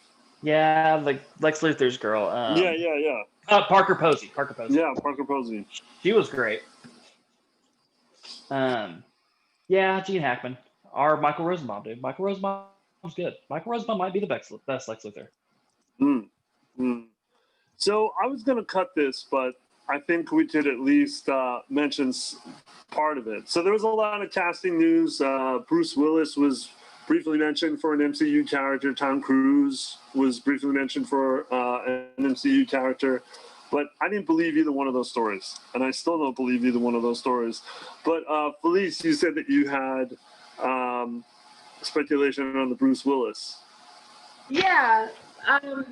Yeah, like Lex Luthor's girl. Yeah. Parker Posey. Yeah, Parker Posey. She was great. Yeah, Gene Hackman. Or Michael Rosenbaum, dude. Michael Rosenbaum's good. Michael Rosenbaum might be the best Lex Luthor. So I was going to cut this, but I think we could at least mention part of it. So there was a lot of casting news. Bruce Willis was briefly mentioned for an MCU character. Tom Cruise was briefly mentioned for an MCU character. But I didn't believe either one of those stories. And I still don't believe either one of those stories. But Felice, you said that you had speculation on the Bruce Willis. Yeah.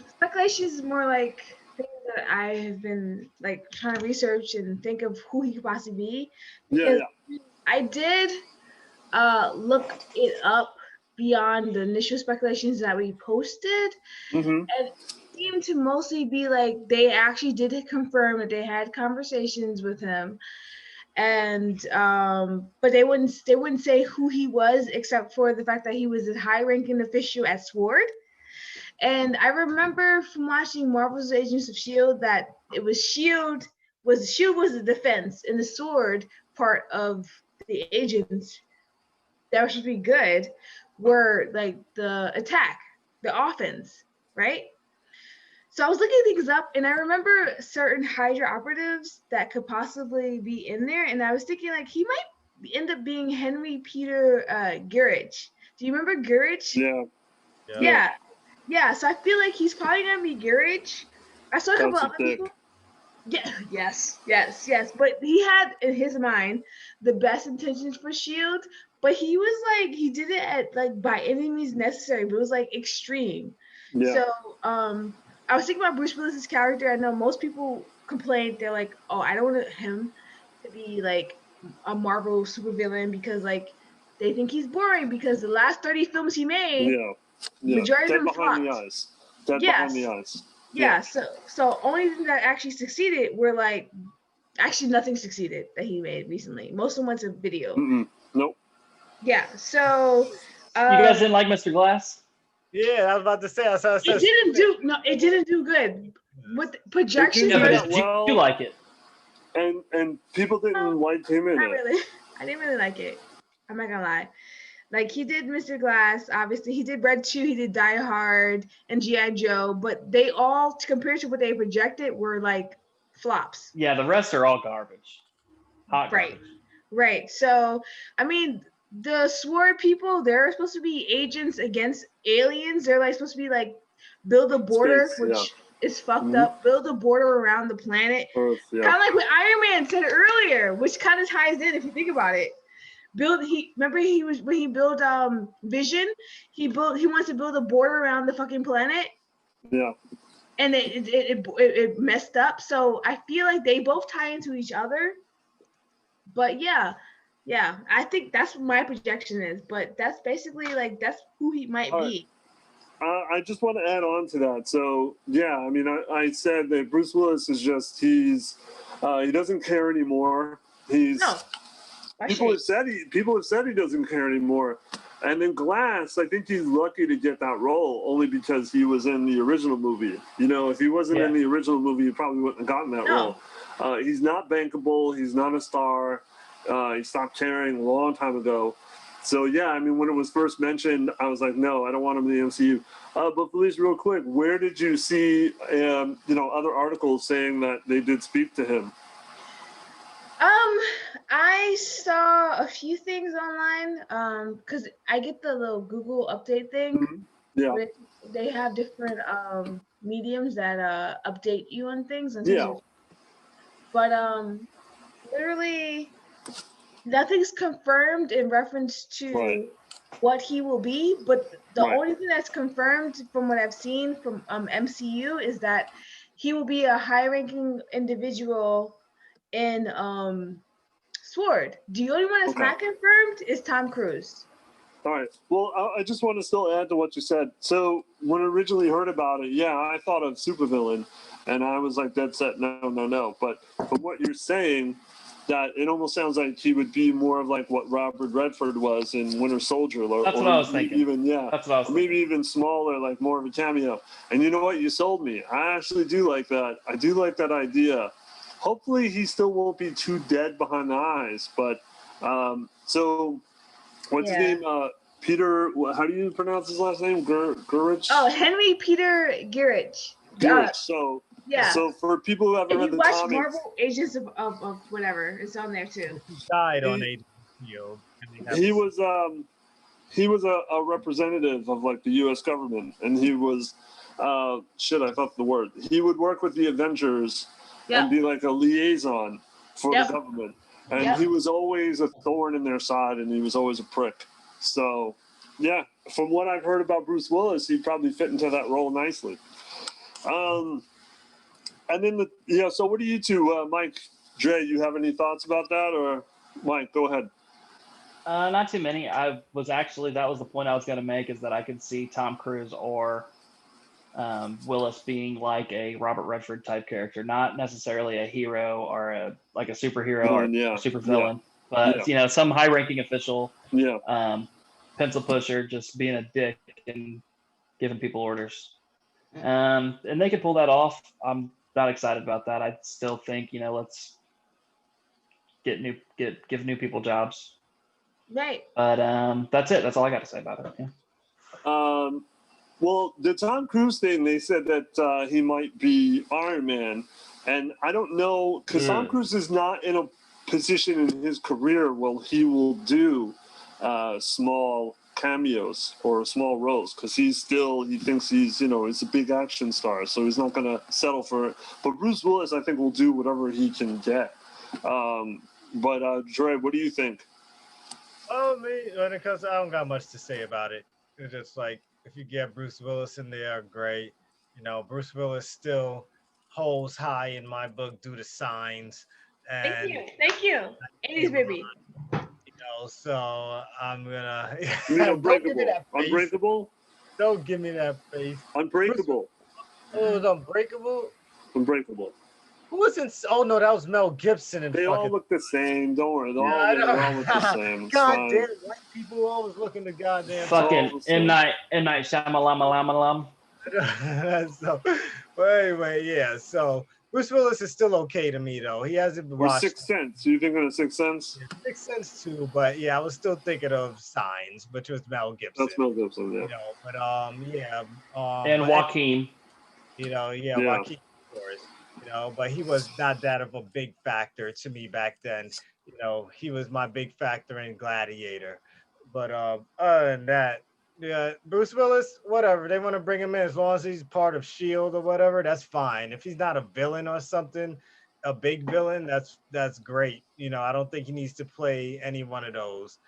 Speculation is more like things that I have been like trying to research and think of who he could possibly be. Yeah, Because yeah. I did look it up beyond the initial speculations that we posted, Mm-hmm. and it seemed to mostly be like they actually did confirm that they had conversations with him, and but they wouldn't say who he was except for the fact that he was a high-ranking official at Sword. And I remember from watching Marvel's Agents of Shield that it was Shield was the defense, and the Sword part of the agents that was supposed to be good were like the attack, the offense, right? So I was looking things up, and I remember certain Hydra operatives that could possibly be in there, and I was thinking like he might end up being Henry Peter Gurich. Do you remember Gurich? Yeah. Yeah, yeah. So I feel like he's probably gonna be Gurich. I saw a couple That's a other dick. people. Yeah, yes. But he had in his mind the best intentions for Shield, but he was like he did it at like by any means necessary, but it was like extreme. Yeah. So I was thinking about Bruce Willis's character. I know most people complained, they're like, oh, I don't want him to be like a Marvel supervillain because like they think he's boring because the last 30 films he made, Yeah. Yeah. majority of Dead them behind the flopped. eyes. Dead behind Yes. the eyes. Yeah, so only thing that actually succeeded were like actually nothing succeeded that he made recently. Most of them went to video. Mm-mm. Nope. Yeah, so You guys didn't like Mr. Glass? Yeah, I was about to say. I said, it didn't do good. With It projections, didn't Yeah, do but that did well. you like it? And people didn't like him in not it. really. I didn't really like it. I'm not gonna lie. Like he did Mr. Glass, obviously he did Red 2, he did Die Hard and G.I. Joe, but they all compared to what they projected were like flops. Yeah, the rest are all garbage. Hot Right. garbage. Right. So, I mean, the Sword people, they're supposed to be agents against aliens. They're like supposed to be like build a border, Space, which is fucked Mhm. up. Build a border around the planet. Earth, yeah. Kind of like what Iron Man said earlier, which kind of ties in if you think about it. Remember he was when he built Vision, he wants to build a border around the fucking planet, Yeah. and it messed up. So I feel like they both tie into each other. But yeah, I think that's what my projection is. But that's basically like that's who he might All right. be. I just want to add on to that. So yeah, I mean, I said that Bruce Willis is just he doesn't care anymore. He's No, people have said he doesn't care anymore. And in Glass, I think he's lucky to get that role only because he was in the original movie. You know, if he wasn't in the original movie, he probably wouldn't have gotten that role. He's not bankable. He's not a star. He stopped caring a long time ago. So yeah, I mean, when it was first mentioned, I was like, no, I don't want him in the MCU. But Felice, real quick, where did you see, other articles saying that they did speak to him? I saw a few things online. Because I get the little Google update thing. Mm-hmm. Yeah. They have different mediums that update you on things. Yeah. But literally nothing's confirmed in reference to what he will be, but the only thing that's confirmed from what I've seen from MCU is that he will be a high-ranking individual in Sword. The only one that's not confirmed is Tom Cruise. All right. Well, I just want to still add to what you said. So when I originally heard about it, yeah, I thought of supervillain, and I was like dead set, no. But from what you're saying, that it almost sounds like he would be more of like what Robert Redford was in Winter Soldier. That's what I was thinking. That's what I was thinking. Maybe even smaller, like more of a cameo. And you know what? You sold me. I actually do like that. I do like that idea. Hopefully he still won't be too dead behind the eyes. But so what's his name? Peter, how do you pronounce his last name? Gurich? Oh, Henry Peter Gurich. So for people who haven't read the comics, Marvel Agents of whatever, it's on there too. He died on HBO. He was a representative of like the U.S. government, and he was I thought the word. He would work with the Avengers and be like a liaison for the government, and he was always a thorn in their side, and he was always a prick. So, yeah, from what I've heard about Bruce Willis, he'd probably fit into that role nicely. And then so what do you two, Mike, Dre, you have any thoughts about that, or Mike, go ahead. Not too many. That was the point I was going to make, is that I could see Tom Cruise or Willis being like a Robert Redford type character, not necessarily a hero or a superhero or super villain, but some high ranking official, pencil pusher, just being a dick and giving people orders. And they could pull that off. I'm not excited about that. I still think, let's give new people jobs. Right. But that's it. That's all I got to say about it. Yeah. Well, the Tom Cruise thing, they said that he might be Iron Man. And I don't know, because Tom Cruise is not in a position in his career where he will do small cameos or small roles, because he thinks he's a big action star, so he's not going to settle for it. But Bruce Willis, I think, will do whatever he can get. But Dre, what do you think? Because I don't got much to say about it. It's just like, if you get Bruce Willis in there, great. Bruce Willis still holds high in my book due to Signs. And Thank you. 80s baby. So I'm gonna. Unbreakable. Don't give me that face. Unbreakable. It was Unbreakable. Unbreakable. Who was in? Oh no, that was Mel Gibson. And they all look the same. Don't worry, they all look the same. Goddamn, white people always looking the goddamn. Fucking M. Night Shyamalan. So, but anyway, yeah. So Bruce Willis is still okay to me, though. He hasn't watched. Sixth Sense. You thinking of Sixth Sense? Yeah, Sixth Sense too, but yeah, I was still thinking of Signs, which was Mel Gibson. That's Mel Gibson, yeah. But and Joaquin. Joaquin, of course. But he was not that of a big factor to me back then. He was my big factor in Gladiator. But other than that, yeah, Bruce Willis, whatever. They want to bring him in as long as he's part of S.H.I.E.L.D. or whatever, that's fine. If he's not a villain or something, a big villain, that's great. I don't think he needs to play any one of those.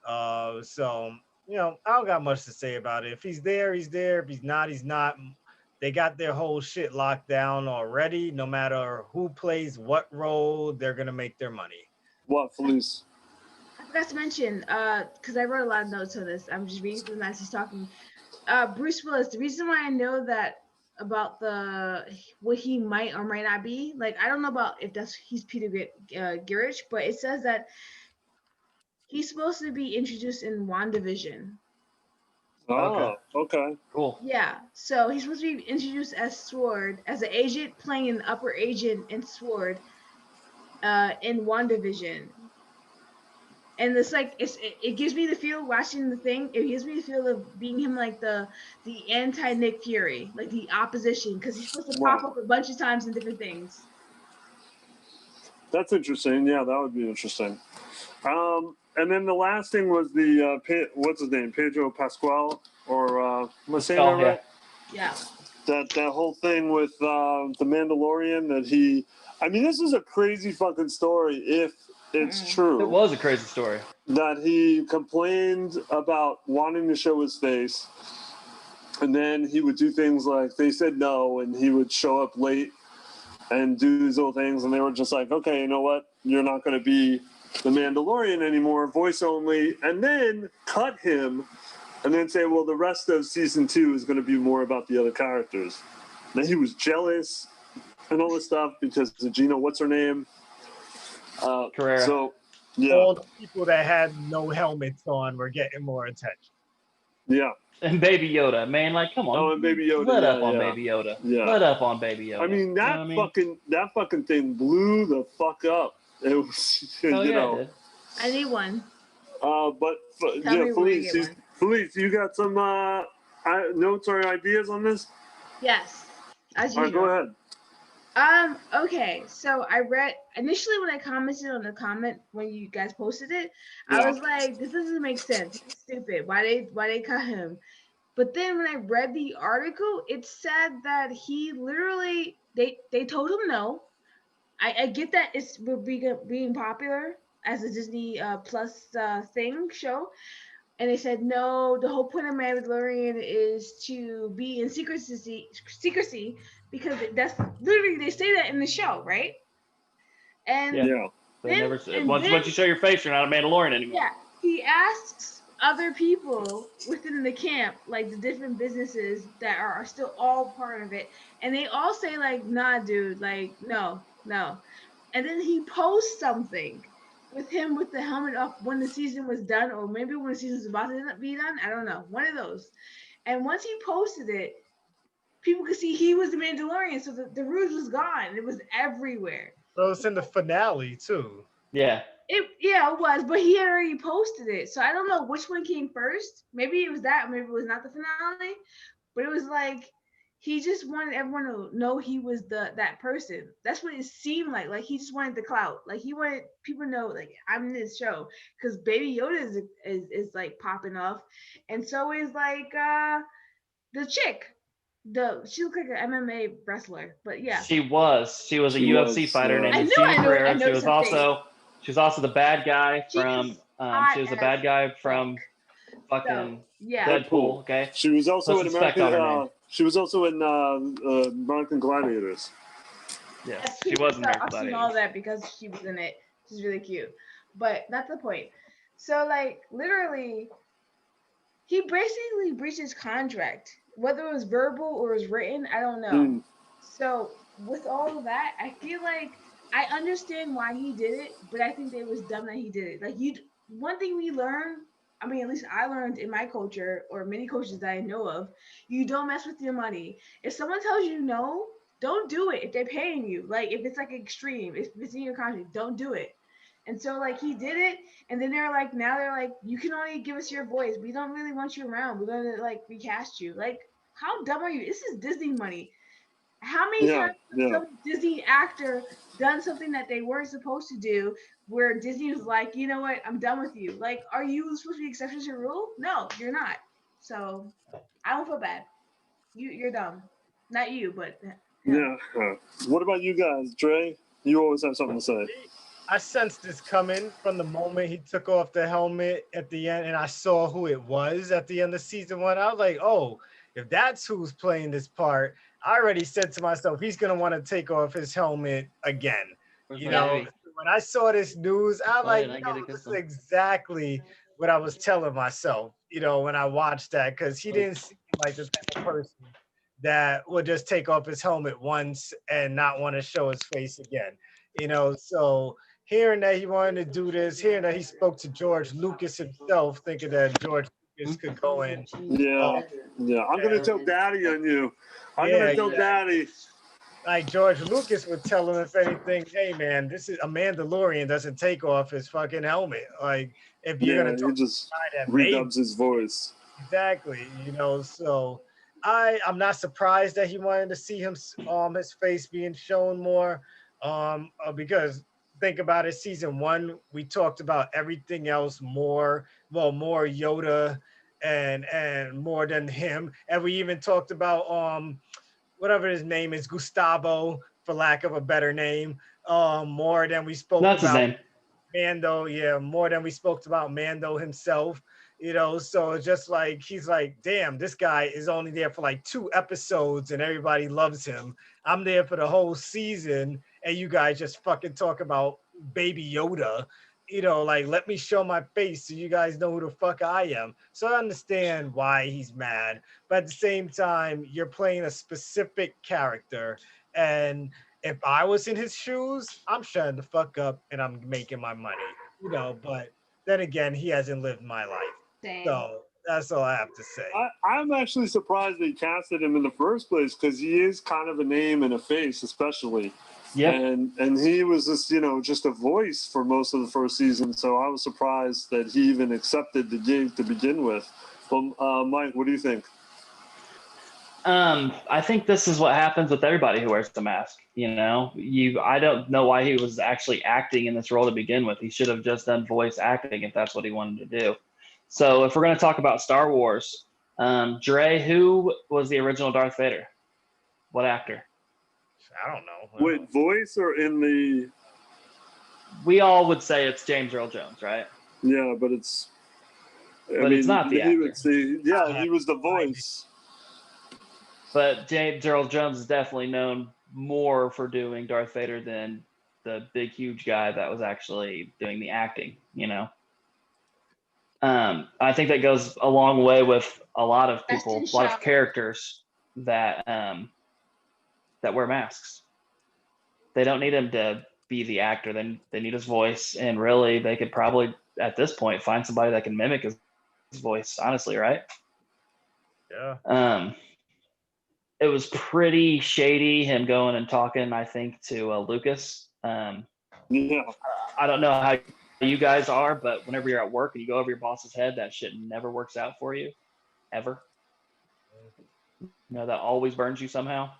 So, I don't got much to say about it. If he's there, he's there. If he's not, he's not. They got their whole shit locked down already. No matter who plays what role, they're going to make their money. What, Felice? I forgot to mention, because I wrote a lot of notes on this. I'm just reading through them as he's talking. Bruce Willis, the reason why I know that about what he might or might not be, like, I don't know about if he's Peter Garrett, but it says that he's supposed to be introduced in WandaVision. Oh, okay. Cool. Yeah, so he's supposed to be introduced as Sword, as an agent playing an upper agent in Sword in WandaVision. And it's like, it gives me the feel watching the thing, it gives me the feel of being him like the anti-Nick Fury, like the opposition, because he's supposed to pop up a bunch of times in different things. That's interesting. Yeah, that would be interesting. And then the last thing was the what's his name, Pedro Pascal, or am I saying that right? Yeah. That whole thing with the Mandalorian, that this is a crazy fucking story if it's true. It was a crazy story. That he complained about wanting to show his face, and then he would do things like they said no, and he would show up late and do these little things, and they were just like, okay, you know what? You're not going to be the Mandalorian anymore, voice only, and then cut him, and then say, well, the rest of season 2 is going to be more about the other characters. Then he was jealous and all this stuff because of Gina, what's her name? Carrera. So, yeah. All the people that had no helmets on were getting more attention. Yeah. And Baby Yoda, man, like, come on. Oh, and Baby Yoda. Let up on Baby Yoda. Yeah. Let up on Baby Yoda. I mean, that fucking thing blew the fuck up. It was, I need one. But Felice, you got some notes or ideas on this? Yes. As usual. All right, go ahead. Okay, so I read initially when I commented on the comment when you guys posted it, I was like, this doesn't make sense. It's stupid. Why they cut him? But then when I read the article, it said that he literally they told him no. I get that it's being popular as a Disney Plus show, And they said, no, the whole point of Mandalorian is to be in secrecy because that's literally, they say that in the show, right? And Yeah. They never said, once you show your face, you're not a Mandalorian anymore. Yeah, he asks other people within the camp, like the different businesses that are still all part of it, and they all say like, nah, dude, like, no. And then he posts something with him with the helmet off when the season was done, or maybe when the season was about to be done. I don't know, one of those. And once he posted it, people could see he was the Mandalorian, so the ruse was gone. It was everywhere. Bro, it's in the finale too. Yeah. It was, but he had already posted it, so I don't know which one came first. Maybe it was that, maybe it was not the finale, but it was like he just wanted everyone to know he was that person. That's what it seemed like. Like he just wanted the clout. Like he wanted people to know, like, I'm in this show, because Baby Yoda is like popping off, and so is like the chick. She looked like an MMA wrestler, but yeah. She was a UFC fighter named Gina Carrera. She was also the bad guy from she was the bad guy from fucking Deadpool. Okay. She was also in American. She was also in American Gladiators. Yes, she was in American I've seen Gladiators. all that because she was in it. She's really cute, but that's the point. So like literally, he basically breached his contract, whether it was verbal or it was written. I don't know. So with all of that, I feel like I understand why he did it, but I think that it was dumb that he did it. Like one thing we learned, I mean, at least I learned in my culture, or many cultures that I know of, you don't mess with your money. If someone tells you no, don't do it. If they're paying you, like if it's like extreme, if it's in your contract, don't do it. And so like he did it, and then they're like, you can only give us your voice. We don't really want you around. We're gonna like recast you. Like, how dumb are you? This is Disney money. How many times has some Disney actor done something that they weren't supposed to do, where Disney was like, you know what, I'm done with you? Like, are you supposed to be exception to the rule? No, you're not. So I don't feel bad. You're dumb. Not you, but yeah. What about you guys, Dre? You always have something to say. I sensed this coming from the moment he took off the helmet at the end, and I saw who it was at the end of season 1. I was like, oh, if that's who's playing this part, I already said to myself, he's going to want to take off his helmet again. You know, when I saw this news, I was like, no, this is exactly what I was telling myself, you know, when I watched that, because he didn't seem like the type of person that would just take off his helmet once and not want to show his face again, you know. So hearing that he wanted to do this, hearing that he spoke to George Lucas himself, thinking that George Lucas could go in. Yeah. I'm going to tell Daddy on you. I'm going to tell Daddy. Like George Lucas would tell him, if anything, hey man, this is a Mandalorian doesn't take off his fucking helmet. Like if you're gonna talk, he just redubs his voice. Exactly, you know. So I'm not surprised that he wanted to see him his face being shown more, because think about it, season 1 we talked about everything else more Yoda and more than him, and we even talked about whatever his name is, Gustavo, for lack of a better name, more than we spoke That's about his name. Mando, more than we spoke about Mando himself, you know. So it's just like, he's like, damn, this guy is only there for like 2 episodes and everybody loves him. I'm there for the whole season and you guys just fucking talk about Baby Yoda, you know, like, let me show my face so you guys know who the fuck I am. So I understand why he's mad, but at the same time, you're playing a specific character, and if I was in his shoes, I'm shutting the fuck up and I'm making my money, you know. But then again, he hasn't lived my life. Same. So that's all I have to say. I'm actually surprised they casted him in the first place, because he is kind of a name and a face, especially. Yeah. And he was just a voice for most of the first season. So I was surprised that he even accepted the gig to begin with. But Mike, what do you think? I think this is what happens with everybody who wears the mask. You know, I don't know why he was actually acting in this role to begin with. He should have just done voice acting if that's what he wanted to do. So if we're going to talk about Star Wars, Dre, who was the original Darth Vader? What actor? I don't know. Wait, voice or in the... We all would say it's James Earl Jones, right? Yeah, but it's... But it's not the actor. He was the voice. But James Earl Jones is definitely known more for doing Darth Vader than the big, huge guy that was actually doing the acting, you know? I think that goes a long way with a lot of people, a lot of characters that that wear masks. They don't need him to be the actor. They need his voice. And really, they could probably, at this point, find somebody that can mimic his voice, honestly, right? Yeah. It was pretty shady, him going and talking, I think, to Lucas. Yeah. I don't know how you guys are, but whenever you're at work and you go over your boss's head, that shit never works out for you, ever. You know, that always burns you somehow.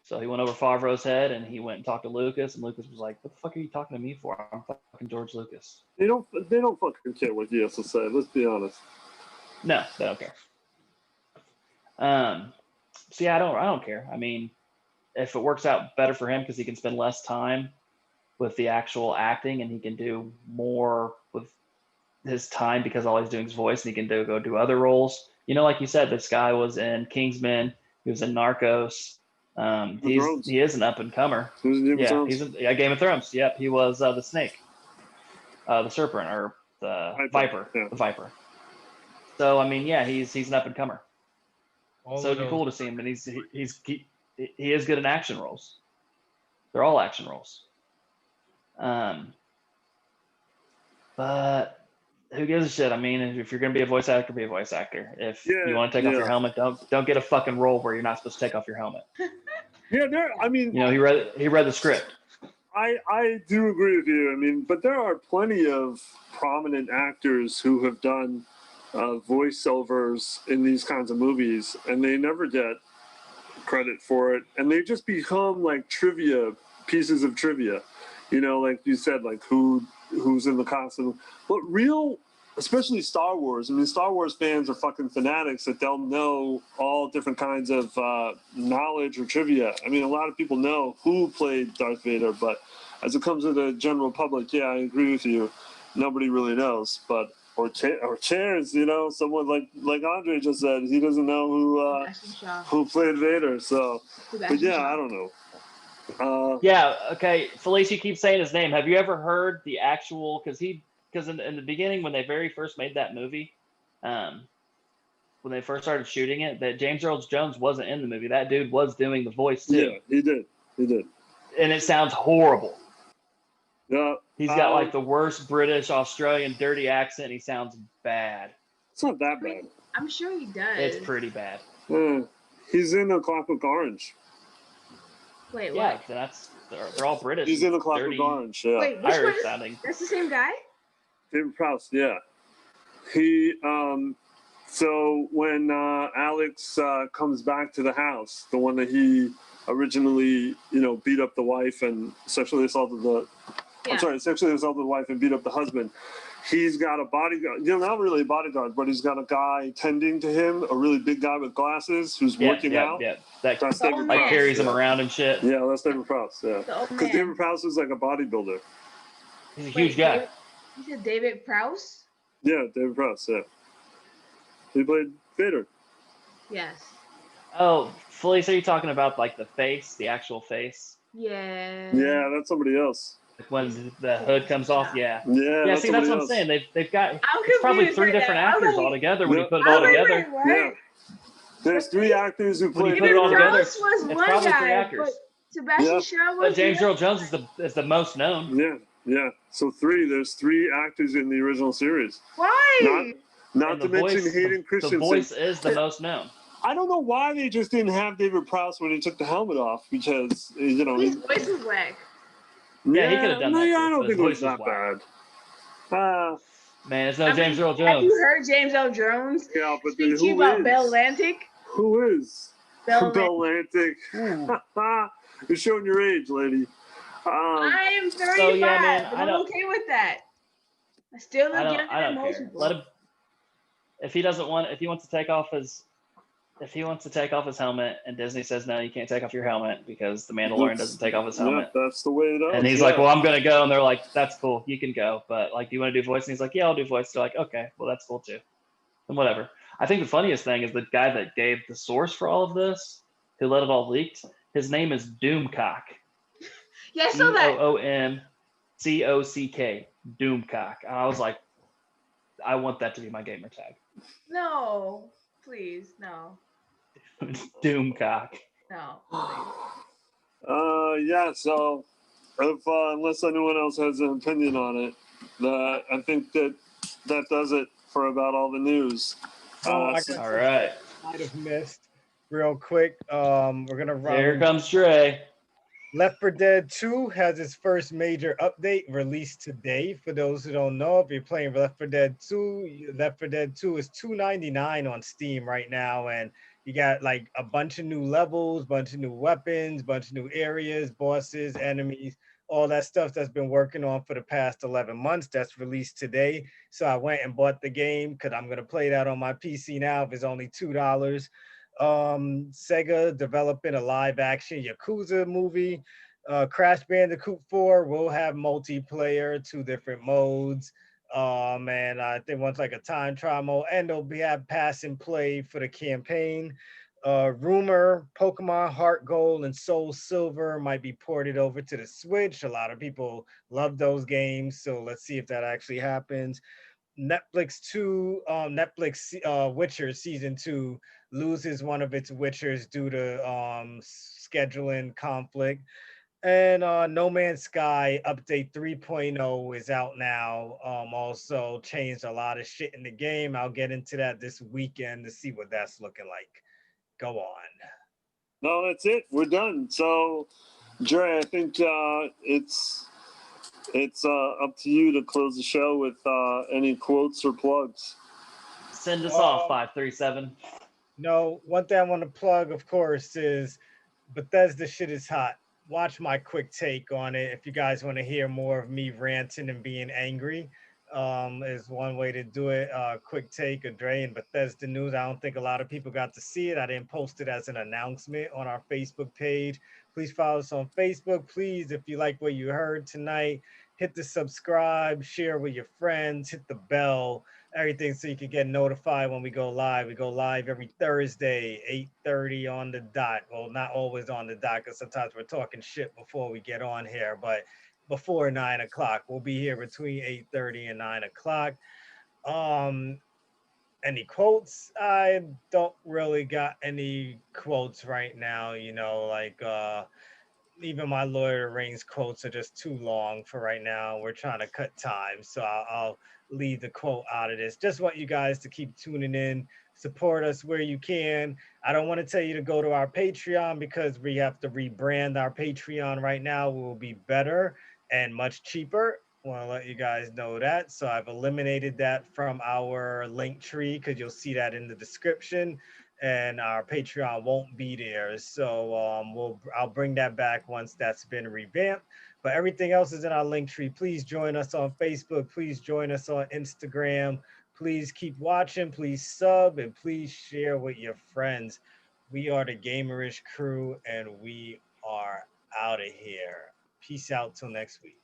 So he went over Favreau's head and he went and talked to Lucas, and Lucas was like, "What the fuck are you talking to me for? I'm fucking George Lucas." They don't fucking care what he has to say. Let's be honest. No, they don't care. So yeah, I don't care. I mean, if it works out better for him because he can spend less time with the actual acting and he can do more with his time because all he's doing is voice, and he can go do other roles. You know, like you said, this guy was in Kingsman. He was in Narcos. He is an up and comer. He's in Game of Thrones. Yep, he was the snake, the serpent, or the viper. Yeah. The viper. So I mean, yeah, he's an up and comer. So it'd be cool to see him, and he is good in action roles. They're all action roles. But who gives a shit? I mean, if you're gonna be a voice actor, be a voice actor. If you want to take off your helmet, don't get a fucking role where you're not supposed to take off your helmet. I mean, you know, he read the script. I do agree with you. I mean, but there are plenty of prominent actors who have done voiceovers in these kinds of movies, and they never get credit for it, and they just become like pieces of trivia. You know, like you said, like who's in the costume. But especially Star Wars. I mean, Star Wars fans are fucking fanatics that they'll know all different kinds of knowledge or trivia. I mean, a lot of people know who played Darth Vader, but as it comes to the general public, yeah, I agree with you. Nobody really knows, but or chairs, you know, someone like Andre just said, he doesn't know who played Vader. So, but yeah, I don't know. Yeah, okay. Felice, you keep saying his name. Have you ever heard the actual? Because in the beginning, when they very first made that movie, when they first started shooting it, that James Earl Jones wasn't in the movie. That dude was doing the voice too. Yeah, he did. And it sounds horrible. Yeah. He's got like the worst British, Australian, dirty accent. He sounds bad. It's not that bad. I'm sure he does. It's pretty bad. He's in A Clockwork Orange. Wait, yeah, they're all British. He's in A Clockwork Orange. Yeah. Wait, Irish sounding. That's the same guy? David Prowse, yeah. He so when Alex comes back to the house, the one that he originally, beat up the wife and sexually assaulted the wife and beat up the husband. He's got a bodyguard, not really a bodyguard, but he's got a guy tending to him, a really big guy with glasses who's working out. Yeah, that's David Prowse. Carries him around and shit. Yeah, that's David Prowse, yeah. Because David Prowse is like a bodybuilder. He's a huge guy. You said David Prowse? Yeah, David Prowse, yeah. He played Vader. Yes. Oh, Felice, are you talking about like the face, the actual face? Yeah. Yeah, that's somebody else. When the hood comes off, yeah. Yeah, see, that's what I'm saying. They've got it's probably three different actors all together when you put it all together. Yeah. There's three actors who played it all together. Was one probably guy, three actors. Sebastian Shaw was. But James Earl Jones is the most known. Yeah. So there's three actors in the original series. Why? Not to mention Hayden Christensen. The voice is the most known. I don't know why they just didn't have David Prowse when he took the helmet off, because his voice is whack. Yeah, he could have done that. I don't think it was that bad. Man, it's no James Earl Jones. Have you heard James Earl Jones? Yeah, but speak to you about Bell Atlantic? Who is? Bell Atlantic. You're showing your age, lady. I am 35, but I'm okay with that. I still look younger than most people. Let him. If he wants to take off his if he wants to take off his helmet and Disney says, no, you can't take off your helmet because the Mandalorian doesn't take off his helmet. Yeah, that's the way it is. And he's like, well, I'm going to go. And they're like, that's cool. You can go. But like, do you want to do voice? And he's like, yeah, I'll do voice. They're like, okay, well, that's cool too. And whatever. I think the funniest thing is the guy that gave the source for all of this, who let it all leaked, his name is Doomcock. Yeah, I saw that. Doomcock. Doomcock. And I was like, I want that to be my gamer tag. No, please, no. Doomcock. No, please. Yeah, so if unless anyone else has an opinion on it, I think that does it for about all the news. I guess All right. might have missed real quick. We're gonna run. Here comes Dre. Left 4 Dead 2 has its first major update released today. For those who don't know, if you're playing Left 4 Dead 2, Left 4 Dead 2 is $2.99 on Steam right now, and you got like a bunch of new levels, bunch of new weapons, bunch of new areas, bosses, enemies, all that stuff that's been working on for the past 11 months. That's released today. So I went and bought the game because I'm gonna play that on my PC now if it's only $2. Sega developing a live action Yakuza movie. Crash Bandicoot 4 will have multiplayer, 2 different modes. And I think one's like a time trial mode, and they'll have pass and play for the campaign. Rumor Pokemon Heart Gold and Soul Silver might be ported over to the Switch. A lot of people love those games, so let's see if that actually happens. Netflix Witcher season 2 loses one of its Witchers due to scheduling conflict. And No Man's Sky update 3.0 is out now. Also changed a lot of shit in the game. I'll get into that this weekend to see what that's looking like. Go on. No, that's it. We're done. So, Dre, I think it's up to you to close the show with any quotes or plugs. Send us off, 537. No, one thing I want to plug, of course, is Bethesda shit is hot. Watch my quick take on it. If you guys want to hear more of me ranting and being angry, is one way to do it. Quick take of Dre and Bethesda news. I don't think a lot of people got to see it. I didn't post it as an announcement on our Facebook page. Please follow us on Facebook. Please, if you like what you heard tonight, hit the subscribe, share with your friends, hit the bell, everything so you can get notified when we go live. We go live every Thursday, 8:30 on the dot. Well, not always on the dot, because sometimes we're talking shit before we get on here, but before 9 o'clock. We'll be here between 8:30 and 9 o'clock. Any quotes? I don't really got any quotes right now, even my Lord of the Rings quotes are just too long for right now. We're trying to cut time, so I'll leave the quote out of this. Just want you guys to keep tuning in, support us where you can. I don't want to tell you to go to our Patreon because we have to rebrand our Patreon right now. We will be better and much cheaper. I want to let you guys know that. So I've eliminated that from our link tree because you'll see that in the description. And our Patreon won't be there. So I'll bring that back once that's been revamped. But everything else is in our link tree. Please join us on Facebook. Please join us on Instagram. Please keep watching. Please sub and please share with your friends. We are the Gamerish crew and we are out of here. Peace out till next week.